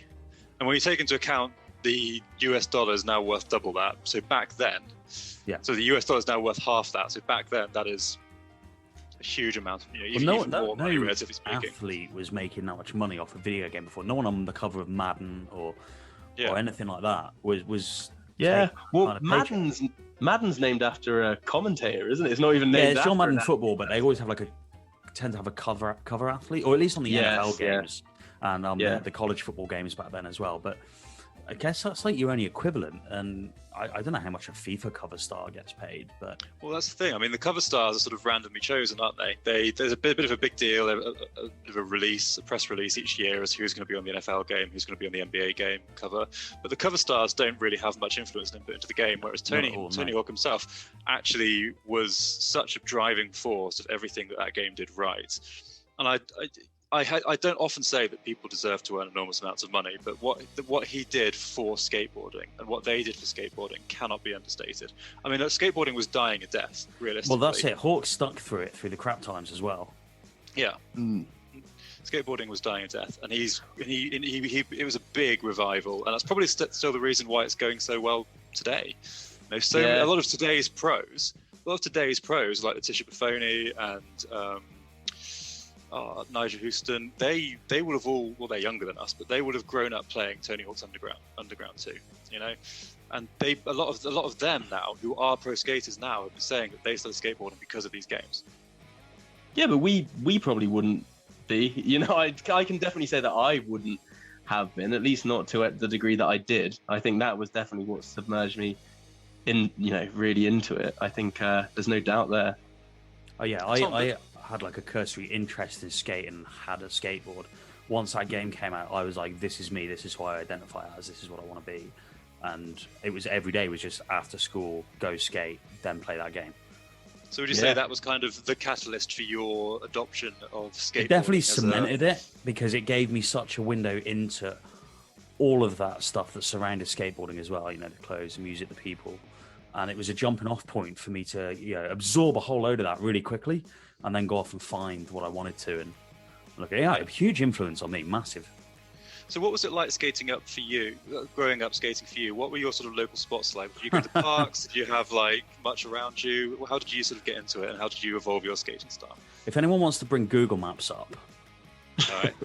And when you take into account the US dollar is now worth double that, so back then, so the US dollar is now worth half that. So back then, that is a huge amount. Even more money, relatively speaking. Athlete was making that much money off a video game before. No one on the cover of Madden or anything like that was. Yeah, well, Madden's named after a commentator, isn't it? It's not even named. Yeah, it's John Madden football, but they always have tend to have a cover athlete, or at least on the NFL games and the college football games back then as well. But I guess that's like your only equivalent, and I don't know how much a FIFA cover star gets paid, but well, that's the thing. I mean, the cover stars are sort of randomly chosen, aren't they? There's a bit of a big deal, a press release each year as who's going to be on the NFL game, who's going to be on the NBA game cover. But the cover stars don't really have much influence and input into the game, whereas Tony Hawk himself actually was such a driving force of everything that game did right. And I don't often say that people deserve to earn enormous amounts of money, but what he did for skateboarding and what they did for skateboarding cannot be understated. I mean, skateboarding was dying a death, realistically. Well, that's it. Hawk stuck through it through the crap times as well. Yeah. Skateboarding was dying a death, and it was a big revival, and that's probably still the reason why it's going so well today. A lot of today's pros, like Letitia Buffoni and Nigel Houston, they would have they're younger than us, but they would have grown up playing Tony Hawk's Underground 2, and a lot of them now who are pro skaters now have been saying that they started skateboarding because of these games. Yeah, but we probably wouldn't be. I can definitely say that I wouldn't have been, at least not to the degree that I did. I think that was definitely what submerged me in, really into it. I think there's no doubt there. Oh yeah, I had like a cursory interest in skating and had a skateboard. Once that game came out, I was like, this is me, this is who I identify as, this is what I want to be. And it was every day was just after school, go skate, then play that game. So would you say that was kind of the catalyst for your adoption of skateboarding? It definitely cemented it, because it gave me such a window into all of that stuff that surrounded skateboarding as well, the clothes, the music, the people. And it was a jumping off point for me to absorb a whole load of that really quickly and then go off and find what I wanted to. And look, a huge influence on me, massive. So what was it like skating up for you, growing up skating for you? What were your sort of local spots like? Did you go to parks? Did you have much around you? How did you sort of get into it, and how did you evolve your skating style? If anyone wants to bring Google Maps up, all right.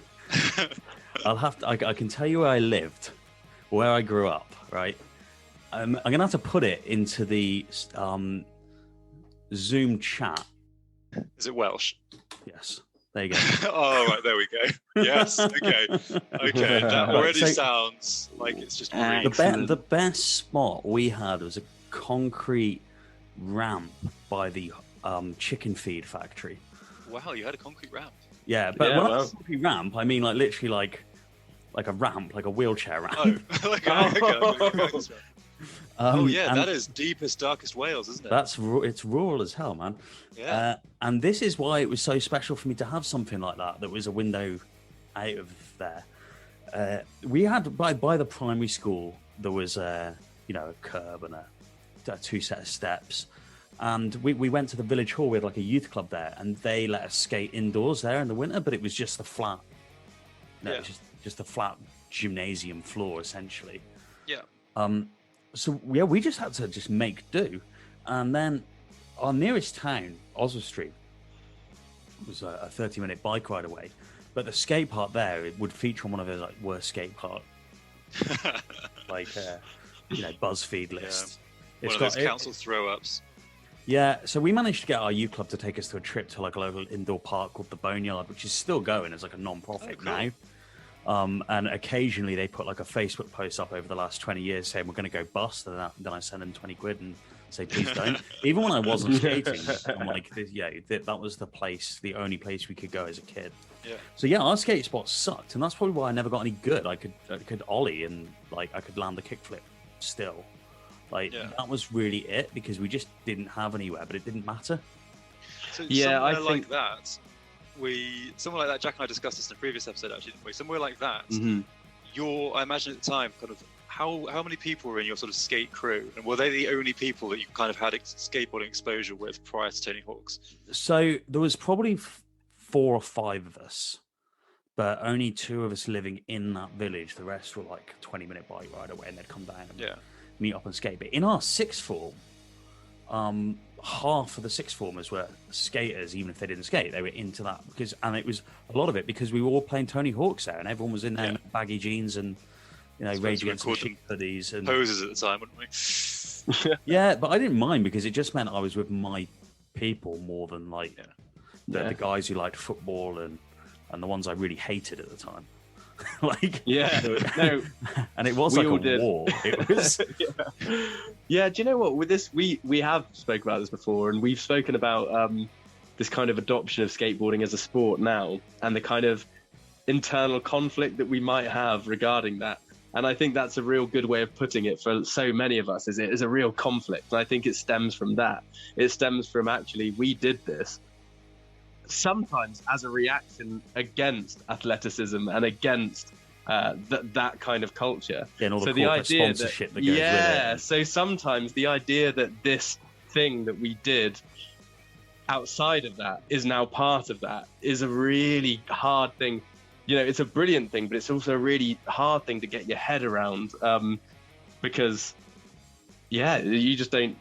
I can tell you where I lived, where I grew up, right? I'm going to have to put it into the Zoom chat. Is it Welsh? Yes. There you go. Oh, right, there we go. Yes, okay. That already sounds like it's just the best spot we had was a concrete ramp by the chicken feed factory. Wow, you had a concrete ramp? Yeah, but when I say concrete ramp, I mean literally like a ramp, like a wheelchair ramp. Oh, okay. Oh yeah, and that is deepest, darkest Wales, isn't it? it's rural as hell, man. Yeah. And this is why it was so special for me to have something like that was a window out of there. We had by the primary school there was a curb and a two set of steps, and we went to the village hall. We had like a youth club there, and they let us skate indoors there in the winter, but it was just a flat. No, it was just a flat gymnasium floor essentially. Yeah. So yeah, we just had to just make do, and then our nearest town, Oswald Street, was a 30-minute bike ride away. But the skate park there, it would feature on one of those like worst skate park, like BuzzFeed lists. Yeah. One of those council throw-ups. Yeah, so we managed to get our youth club to take us to a trip to like a local indoor park called the Boneyard, which is still going as like a non-profit now. And occasionally they put like a Facebook post up over the last 20 years saying we're going to go bust, and then I send them 20 quid and say please don't. Even when I wasn't skating, I'm like, that was the only place we could go as a kid. Yeah. So yeah, our skate spot sucked, and that's probably why I never got any good. I could ollie and like I could land a kickflip still. That was really it, because we just didn't have anywhere, but it didn't matter. So I think like that. Somewhere like that, Jack and I discussed this in a previous episode, actually, didn't we? Somewhere like that, I imagine at the time, kind of how many people were in your sort of skate crew, and were they the only people that you kind of had skateboarding exposure with prior to Tony Hawk's? So there was probably 4 or 5 of us, but only 2 of us living in that village. The rest were like 20-minute bike ride away, and they'd come down and meet up and skate. But in our sixth form, half of the sixth formers were skaters. Even if they didn't skate, they were into that and it was a lot of it because we were all playing Tony Hawk's there, and everyone was in there in baggy jeans and Rage Against the Machine hoodies and posers at the time, wouldn't we? Yeah, but I didn't mind because it just meant I was with my people more than like the guys who liked football and the ones I really hated at the time. And it was like a war. It was. Yeah, do you know what? With this, we have spoken about this before, and we've spoken about this kind of adoption of skateboarding as a sport now, and the kind of internal conflict that we might have regarding that. And I think that's a real good way of putting it for so many of us. Is it is a real conflict, and I think it stems from that. It stems from actually we did this sometimes as a reaction against athleticism and against that kind of culture. And all the corporate sponsorship that goes with it. So sometimes the idea that this thing that we did outside of that is now part of that is a really hard thing. It's a brilliant thing, but it's also a really hard thing to get your head around because, you just don't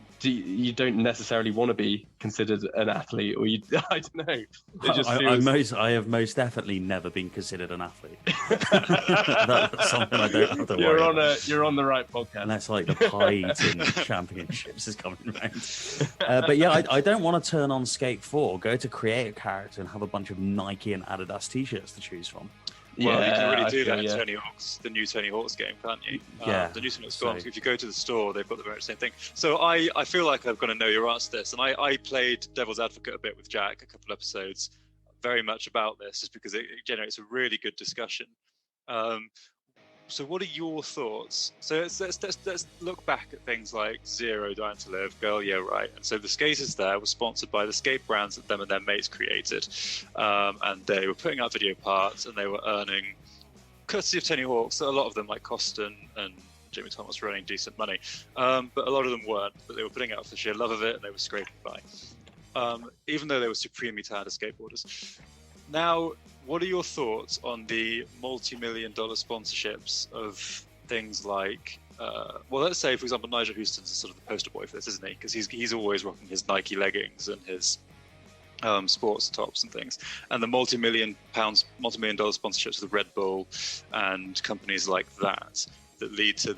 necessarily want to be considered an athlete, or I don't know. It just feels... I have most definitely never been considered an athlete. That's something I don't have to worry about. You're on the right podcast. And that's like the pie eating championships is coming around. But yeah, I don't want to turn on Skate 4, go to create a character and have a bunch of Nike and Adidas t-shirts to choose from. Well, you can really do that in Tony Hawk's, the new Tony Hawk's game, can't you? The new Tony Hawk's game, if you go to the store, they've got the very same thing. So I feel like I've got to know your answer to this. And I played Devil's Advocate a bit with Jack, a couple of episodes, very much about this, just because it generates a really good discussion. So what are your thoughts? So let's look back at things like Zero, Dying to Live, Girl, Yeah, Right. And so the skaters there were sponsored by the skate brands that them and their mates created. And they were putting out video parts, and they were earning, courtesy of Tony Hawk's, so a lot of them, like Costin and Jamie Thomas, were earning decent money. But a lot of them weren't, but they were putting it out for the sheer love of it, and they were scraping by. Even though they were supremely talented skateboarders. Now, what are your thoughts on the multi-million-dollar sponsorships of things like, let's say, for example, Nigel Houston's sort of the poster boy for this, isn't he? Because he's always rocking his Nike leggings and his sports tops and things. And the multi-million dollar sponsorships with Red Bull and companies like that lead to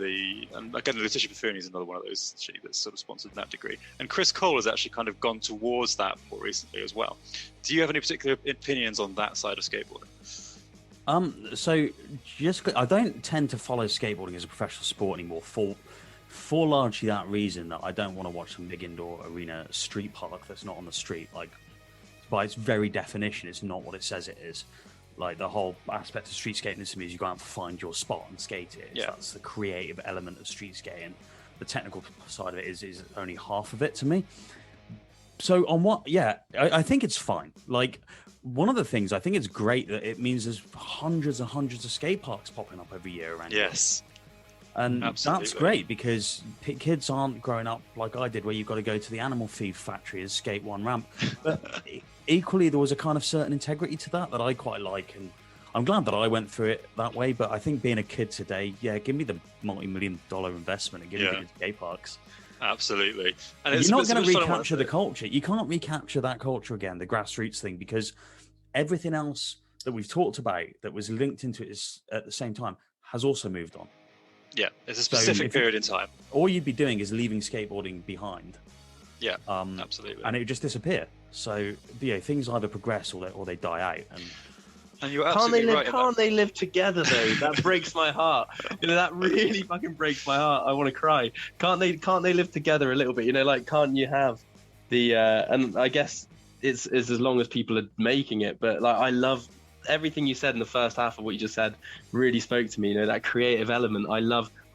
and again, Letitia Buffoni is another one of those that's sort of sponsored in that degree. And Chris Cole has actually kind of gone towards that more recently as well. Do you have any particular opinions on that side of skateboarding? So I don't tend to follow skateboarding as a professional sport anymore for largely that reason, that I don't want to watch some big indoor arena street park that's not on the street. Like, by its very definition, it's not what it says it is. Like, the whole aspect of street skating to me is you go out and find your spot and skate it. That's the creative element of street skating. the technical side of it is only half of it to me. So on what, I think it's fine. Like, one of the things, I think it's great that it means there's hundreds and hundreds of skate parks popping up every year around. Yes. And Absolutely. that's great, because kids aren't growing up like I did, where you've got to go to the animal feed factory and skate one ramp. But equally, there was a kind of certain integrity to that I quite like. And I'm glad that I went through it that way. But I think being a kid today, give me the multi-million-dollar investment and give me the skate parks. Absolutely. And you're not going to recapture the culture. You can't recapture that culture again, the grassroots thing, because everything else that we've talked about that was linked into it at the same time has also moved on. Yeah, it's a specific period in time. All you'd be doing is leaving skateboarding behind. Yeah, absolutely. And it would just disappear. So, things either progress or they die out. And you're absolutely right. Can't they live together though? That breaks my heart. That really fucking breaks my heart. I want to cry. Can't they live together a little bit? Like, can't you have the? And I guess it's as long as people are making it. But like, I love everything you said in the first half of what you just said. Really spoke to me. That creative element.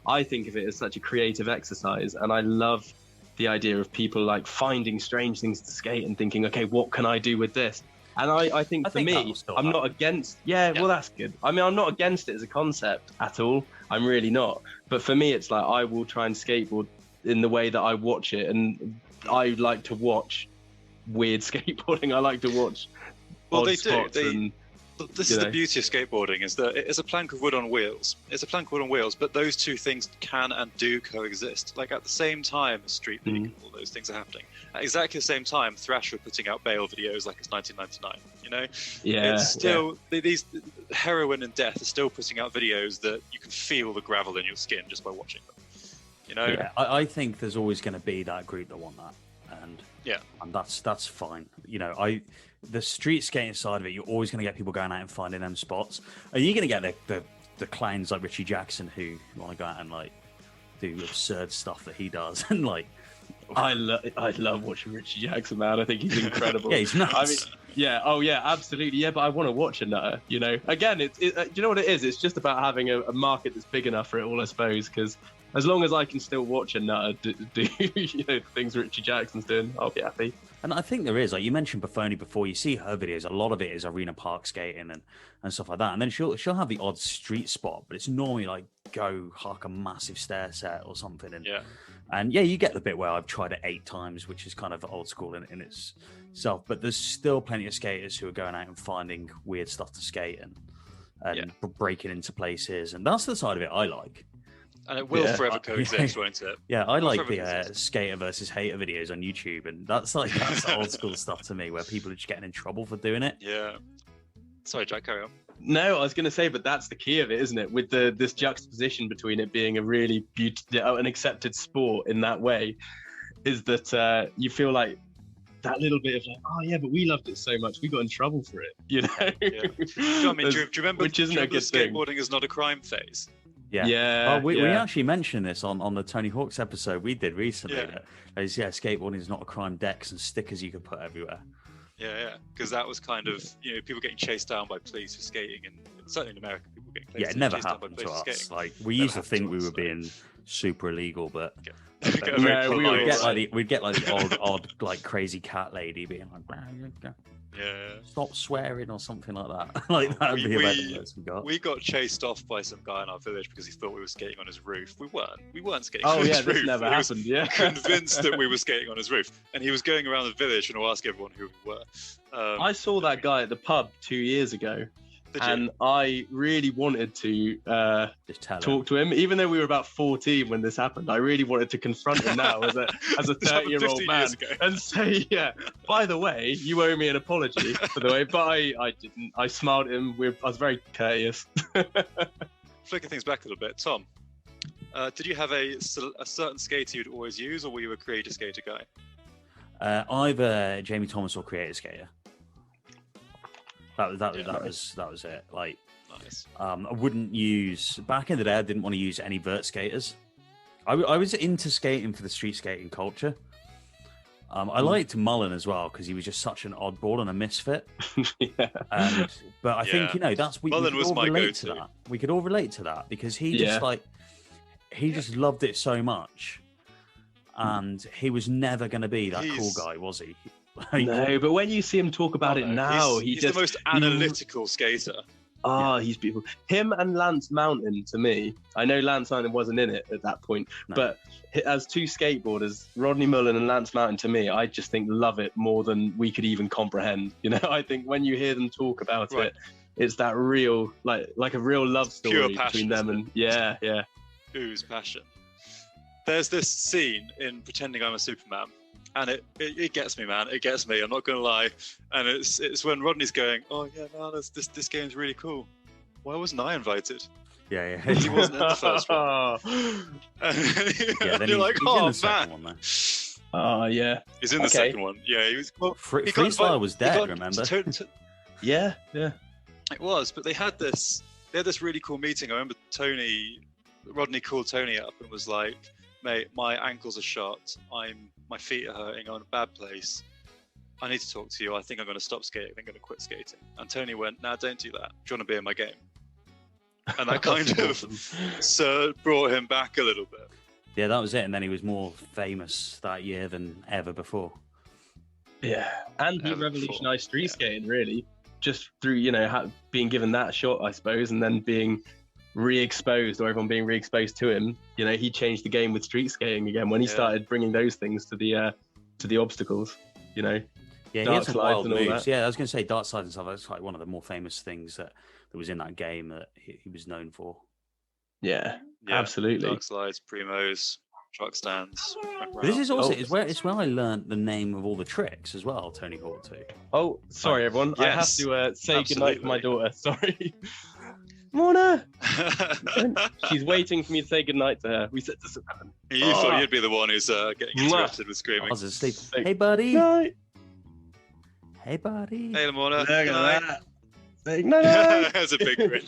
I think of it as such a creative exercise, and I love the idea of people like finding strange things to skate and thinking, okay, what can I do with this? And I think for me, I'm not against. Well, that's good. I mean, I'm not against it as a concept at all. I'm really not. But for me, it's like I will try and skateboard in the way that I watch it, and I like to watch weird skateboarding. I like to watch. Well, odd they do. spots and, this is the beauty of skateboarding, is that it's a plank of wood on wheels. It's a plank of wood on wheels, but those two things can and do coexist. Like, at the same time as Street League and all those things are happening. At exactly the same time, Thrasher are putting out bail videos like it's 1999, Yeah. It's still, these Heroin and Death are still putting out videos that you can feel the gravel in your skin just by watching them, Yeah, I think there's always going to be that group that want that. And that's fine. The street skating side of it, you're always going to get people going out and finding them spots, and you're going to get the clowns like Richie Jackson who want to go out and like do absurd stuff that he does, and like I love watching Richie Jackson, man. I think he's incredible. Yeah, he's nuts. I mean, absolutely. Yeah, but I want to watch a nutter. Again, do you know what it is? It's just about having a market that's big enough for it all, I suppose. Because as long as I can still watch a nutter do things Richie Jackson's doing, I'll be happy. And I think there is, like you mentioned Buffoni before, you see her videos, a lot of it is arena park skating and stuff like that. And then she'll have the odd street spot, but it's normally like go huck a massive stair set or something. And you get the bit where I've tried it 8 times, which is kind of old school in itself. But there's still plenty of skaters who are going out and finding weird stuff to skate and breaking into places. And that's the side of it I like. And it will forever coexist, won't it? Yeah, I like the skater versus hater videos on YouTube, and that's old school stuff to me, where people are just getting in trouble for doing it. Yeah. Sorry, Jack, carry on. No, I was going to say, but that's the key of it, isn't it? With this juxtaposition between it being a really an accepted sport in that way, is that you feel like that little bit of like, oh yeah, but we loved it so much, we got in trouble for it, Yeah. Do you remember? Which isn't a good thing. Skateboarding is not a crime phase. Well, we actually mentioned this on the Tony Hawk's episode we did recently. Skateboarding is not a crime. Decks and stickers you could put everywhere. Yeah, because that was kind of people getting chased down by police for skating, and certainly in America, people getting chased it never down by happened to police for us. skating. Like we used to think we were being super illegal, but we'd get like the odd like crazy cat lady being like, stop swearing or something like that. Like that would be about the worst we got. We got chased off by some guy in our village because he thought we were skating on his roof. We weren't skating on his roof. This never happened. He was convinced that we were skating on his roof, and he was going around the village and ask everyone who we were. I saw that guy at the pub 2 years ago, and I really wanted to talk to him, even though we were about 14 when this happened. I really wanted to confront him now as a 30-year-old man and say, by the way, you owe me an apology for the way, but I didn't. I smiled at him. I was very courteous. Flicking things back a little bit, Tom, did you have a certain skater you'd always use, or were you a creator skater guy? Either Jamie Thomas or creator skater. That was it. Like, nice. I wouldn't use, back in the day, I didn't want to use any vert skaters. I was into skating for the street skating culture. I liked Mullen as well because he was just such an oddball and a misfit. But I think we could all relate to that. We could all relate to that because he just loved it so much, and he was never going to be that cool guy, was he? Like, no, but when you see him talk about it now, he's the most analytical skater. He's beautiful. Him and Lance Mountain, to me, I know Lance Mountain wasn't in it at that point, but as two skateboarders, Rodney Mullen and Lance Mountain, to me, I just think love it more than we could even comprehend. You know, I think when you hear them talk about it, it's that real, like a real love story between them, and yeah. Ooze passion. There's this scene in Pretending I'm a Superman, and it gets me, man. It gets me. I'm not gonna lie. And it's when Rodney's going, "Oh yeah, man, this game's really cool. Why wasn't I invited?" Yeah. He wasn't in the first one. And you're like, "Oh man." Yeah. He's in the second one. Yeah, he was. Well, Freestyle was dead. Remember? Yeah. It was, but they had this really cool meeting. I remember Rodney called Tony up and was like, "Mate, my ankles are shot. My feet are hurting. I'm in a bad place. I need to talk to you. I think I'm going to stop skating. I'm going to quit skating." And Tony went, "Nah, don't do that. Do you want to be in my game?" And that kind of brought him back a little bit. Yeah, that was it. And then he was more famous that year than ever before. Yeah, and he revolutionized street skating, really, just through, being given that shot, I suppose, and then being re-exposed, or everyone being re-exposed to him. He changed the game with street skating again when he started bringing those things to the obstacles. Yeah, he dark had some slides wild and all moves. that. Yeah, I was going to say dark slides and stuff. That's like one of the more famous things that was in that game that he was known for. Yeah, absolutely. Dark slides, primos, truck stands. But this is also it's where I learned the name of all the tricks as well. Tony Hawk 2. Oh, sorry everyone. Yes, I have to say goodnight to my daughter. Sorry. Mona! She's waiting for me to say goodnight to her. We said to 7. You thought you'd be the one who's getting interrupted with screaming. I was asleep. Hey, buddy. Night. Hey, Lamona. Look at that. There's a big grin.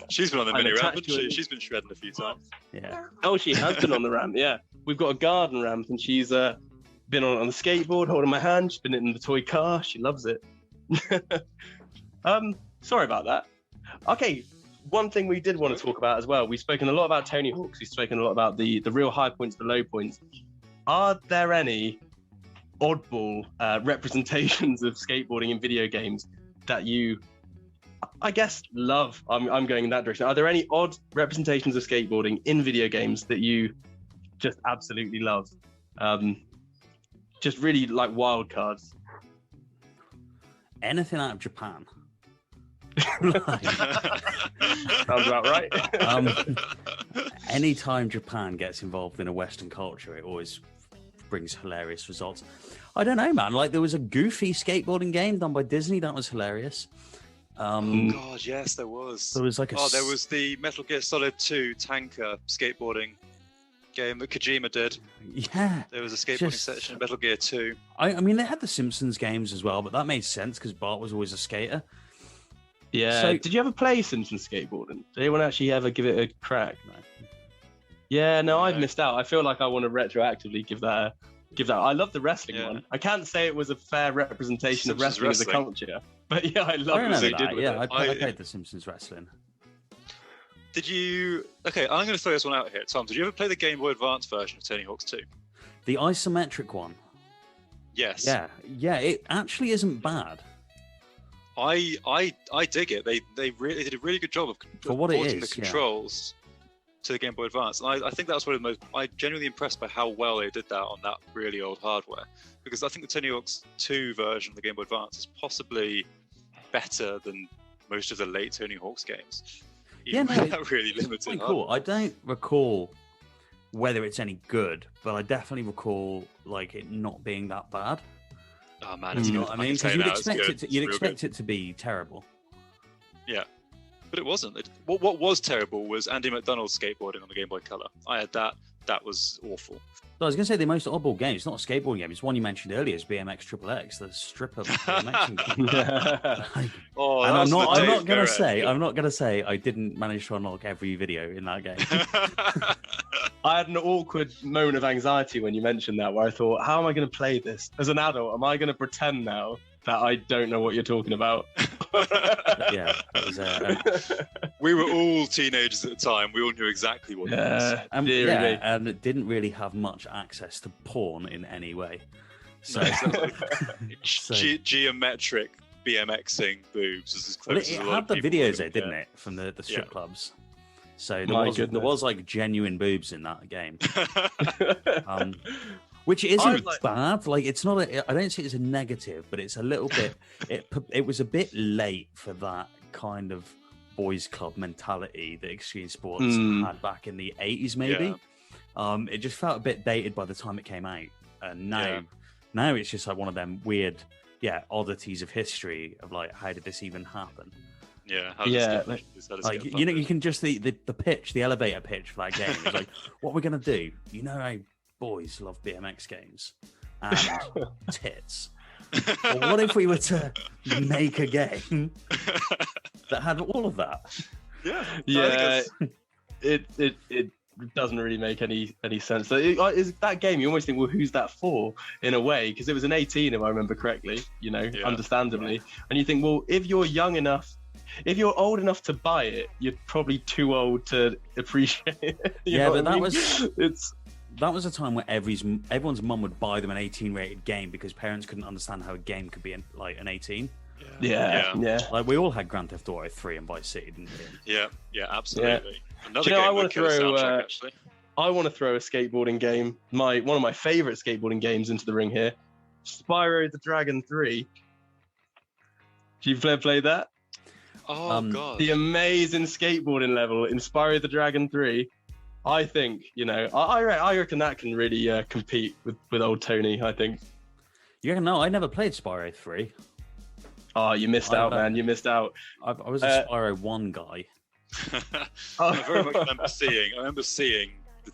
She's been on the mini ramp, hasn't she? She's been shredding a few times. Yeah. Oh, she has been on the ramp, yeah. We've got a garden ramp, and she's been on the skateboard, holding my hand. She's been in the toy car. She loves it. Sorry about that. Okay, one thing we did want to talk about as well. We've spoken a lot about Tony Hawk's. We've spoken a lot about the real high points, the low points. Are there any oddball representations of skateboarding in video games that you, I guess, love? I'm going in that direction. Are there any odd representations of skateboarding in video games that you just absolutely love? Just really like wild cards. Anything out of Japan. Sounds about right. Anytime Japan gets involved in a Western culture, it always brings hilarious results. I don't know, man. Like, there was a Goofy skateboarding game done by Disney that was hilarious. God, yes, there was. There was like there was the Metal Gear Solid 2 tanker skateboarding game that Kojima did. Yeah. There was a skateboarding section in Metal Gear 2. I mean, they had the Simpsons games as well, but that made sense because Bart was always a skater. Yeah. So, did you ever play Simpsons skateboarding? Did anyone actually ever give it a crack? No. Yeah, no, I've missed out. I feel like I want to retroactively give that. I love the wrestling one. I can't say it was a fair representation of wrestling as a culture, but yeah, I love what they did with it. I played the Simpsons wrestling. Did you? Okay, I'm going to throw this one out here, Tom. Did you ever play the Game Boy Advance version of Tony Hawk's 2? The isometric one. Yes. Yeah. It actually isn't bad. I dig it. They really did a really good job of porting the controls to the Game Boy Advance, and I think that's one of the most. I'm genuinely impressed by how well they did that on that really old hardware, because I think the Tony Hawk's 2 version of the Game Boy Advance is possibly better than most of the late Tony Hawk's games. That really limited. Cool. I don't recall whether it's any good, but I definitely recall like it not being that bad. Oh man, it's you know good. what I mean? Because you'd expect it to be terrible. Yeah, but it wasn't. What was terrible was Andy McDonald's skateboarding on the Game Boy Color. I had that. That was awful. I was going to say the most oddball game. It's not a skateboarding game. It's one you mentioned earlier. It's BMX XXX, the stripper BMX game. And I'm not going to say I didn't manage to unlock every video in that game. I had an awkward moment of anxiety when you mentioned that, where I thought, how am I going to play this as an adult? Am I going to pretend now that I don't know what you're talking about? Yeah, that was We were all teenagers at the time. We all knew exactly what it was. And it didn't really have much access to porn in any way. So, Geometric BMXing boobs was as close as a it lot had of the people videos, wanted. didn't it, from the strip clubs? So there was like genuine boobs in that game, which isn't bad. Like it's not. I don't see it as a negative, but it's a little bit. It was a bit late for that kind of boys club mentality that Extreme Sports had back in the 80s, maybe. Yeah. It just felt a bit dated by the time it came out, and now it's just like one of them weird, oddities of history of like, how did this even happen? Yeah, you can just the pitch, the elevator pitch for that game is like, what we're gonna do? You know how boys love BMX games and tits. Well, what if we were to make a game that had all of that? Yeah. It doesn't really make any sense. So is that game? You almost think, well, who's that for? In a way, because it was an 18, if I remember correctly. Understandably, and you think, well, if you're young enough. If you're old enough to buy it, you're probably too old to appreciate it. That was a time where everyone's mum would buy them an 18-rated game because parents couldn't understand how a game could be an 18. Yeah. Like we all had Grand Theft Auto 3 and Vice City, didn't we? Yeah, absolutely. Yeah. Another game I want to throw. actually. I want to throw a skateboarding game, one of my favorite skateboarding games, into the ring here. Spyro the Dragon 3. Do you play that? Oh god! The amazing skateboarding level in Spyro the Dragon 3. I think I reckon that can really compete with old Tony. I think. You reckon? No, I never played Spyro 3. Oh, you missed out, man! You missed out. I was a Spyro 1 guy. I very much remember seeing the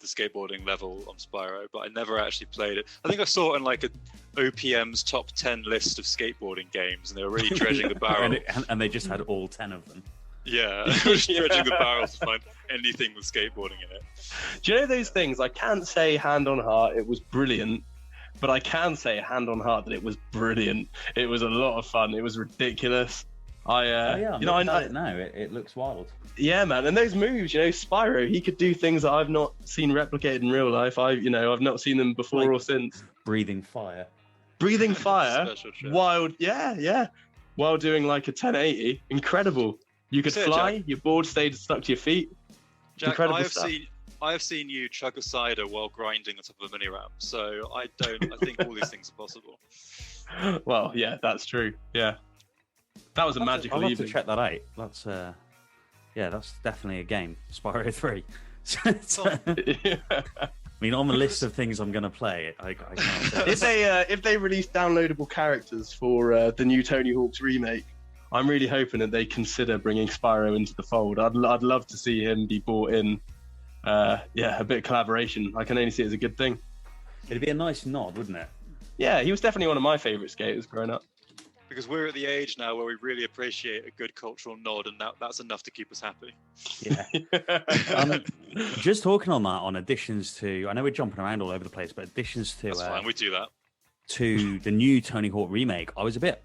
skateboarding level on Spyro, but I never actually played it. I think I saw it on like a OPM's top 10 list of skateboarding games, and they were really dredging the barrel. and they just had all 10 of them. Yeah, dredging the barrel to find anything with skateboarding in it. Do you know those things? I can't say hand on heart it was brilliant, but I can say hand on heart that it was brilliant. It was a lot of fun. It was ridiculous. I know it now. It looks wild. Yeah, man, and those moves, Spyro, he could do things that I've not seen replicated in real life. I've not seen them before or since. Breathing fire, wild, while doing like a 1080, incredible. You could fly, Jack. your board stayed stuck to your feet. Jack, incredible I have seen you chug a cider while grinding on top of a mini ramp, so I think all these things are possible. Well, yeah, that's true. Yeah, that was a magical evening. I'll have to check that out. That's definitely a game. Spyro 3. I mean, on the list of things I'm going to play, I can't say. If they release downloadable characters for the new Tony Hawk's remake, I'm really hoping that they consider bringing Spyro into the fold. I'd love to see him be brought in. A bit of collaboration. I can only see it as a good thing. It'd be a nice nod, wouldn't it? Yeah, he was definitely one of my favourite skaters growing up. Because we're at the age now where we really appreciate a good cultural nod, and that's enough to keep us happy. Yeah. Just talking on that, on additions to, I know we're jumping around all over the place, but additions to... That's fine, we do that. To the new Tony Hawk remake, I was a bit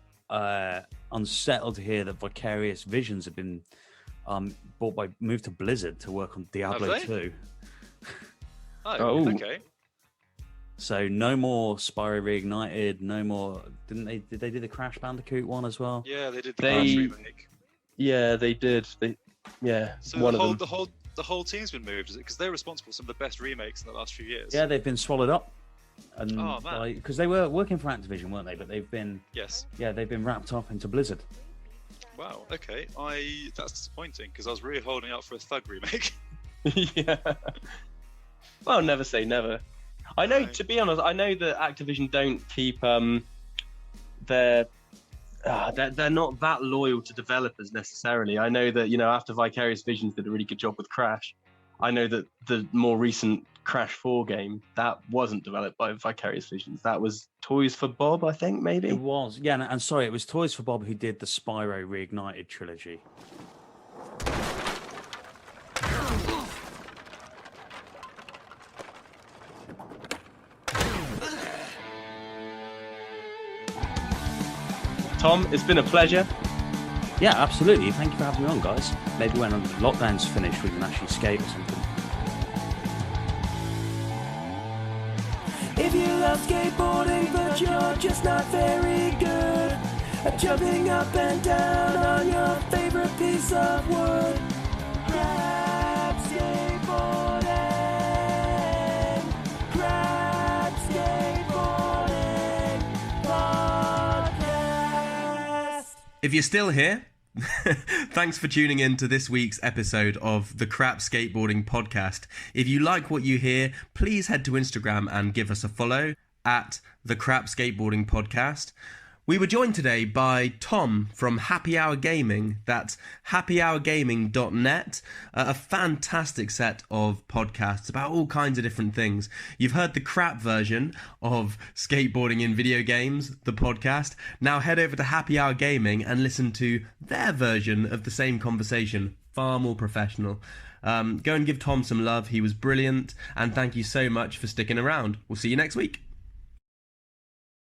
unsettled to hear that Vicarious Visions had been moved to Blizzard to work on Diablo 2. Oh, okay. So no more Spyro Reignited, no more. Did they do the Crash Bandicoot one as well? Yeah, they did the Crash remake. Yeah, they did. So one of them. The whole team's been moved, is it? Because they're responsible for some of the best remakes in the last few years. Yeah, they've been swallowed up. And oh man, because they were working for Activision, weren't they? But they've been they've been wrapped up into Blizzard. Wow. Okay, that's disappointing because I was really holding out for a Thug remake. Yeah. Well, never say never. I know, to be honest, I know that Activision don't keep they're not that loyal to developers necessarily. I know that after Vicarious Visions did a really good job with Crash, I know that the more recent Crash 4 game that wasn't developed by Vicarious Visions. That was Toys for Bob, I think, maybe. It was, yeah, and sorry, it was Toys for Bob who did the Spyro Reignited trilogy. Tom, it's been a pleasure. Yeah, absolutely. Thank you for having me on, guys. Maybe when lockdown's finished, we can actually skate or something. If you love skateboarding but you're just not very good at jumping up and down on your favorite piece of wood, Crap Skateboarding, Crap Skateboarding Podcast. If you're still here, thanks for tuning in to this week's episode of the Crap Skateboarding Podcast. If you like what you hear, please head to Instagram and give us a follow at the Crap Skateboarding Podcast. We were joined today by Tom from Happy Hour Gaming. That's happyhourgaming.net. A fantastic set of podcasts about all kinds of different things. You've heard the crap version of Skateboarding in Video Games, the podcast. Now head over to Happy Hour Gaming and listen to their version of the same conversation. Far more professional. Go and give Tom some love. He was brilliant. And thank you so much for sticking around. We'll see you next week.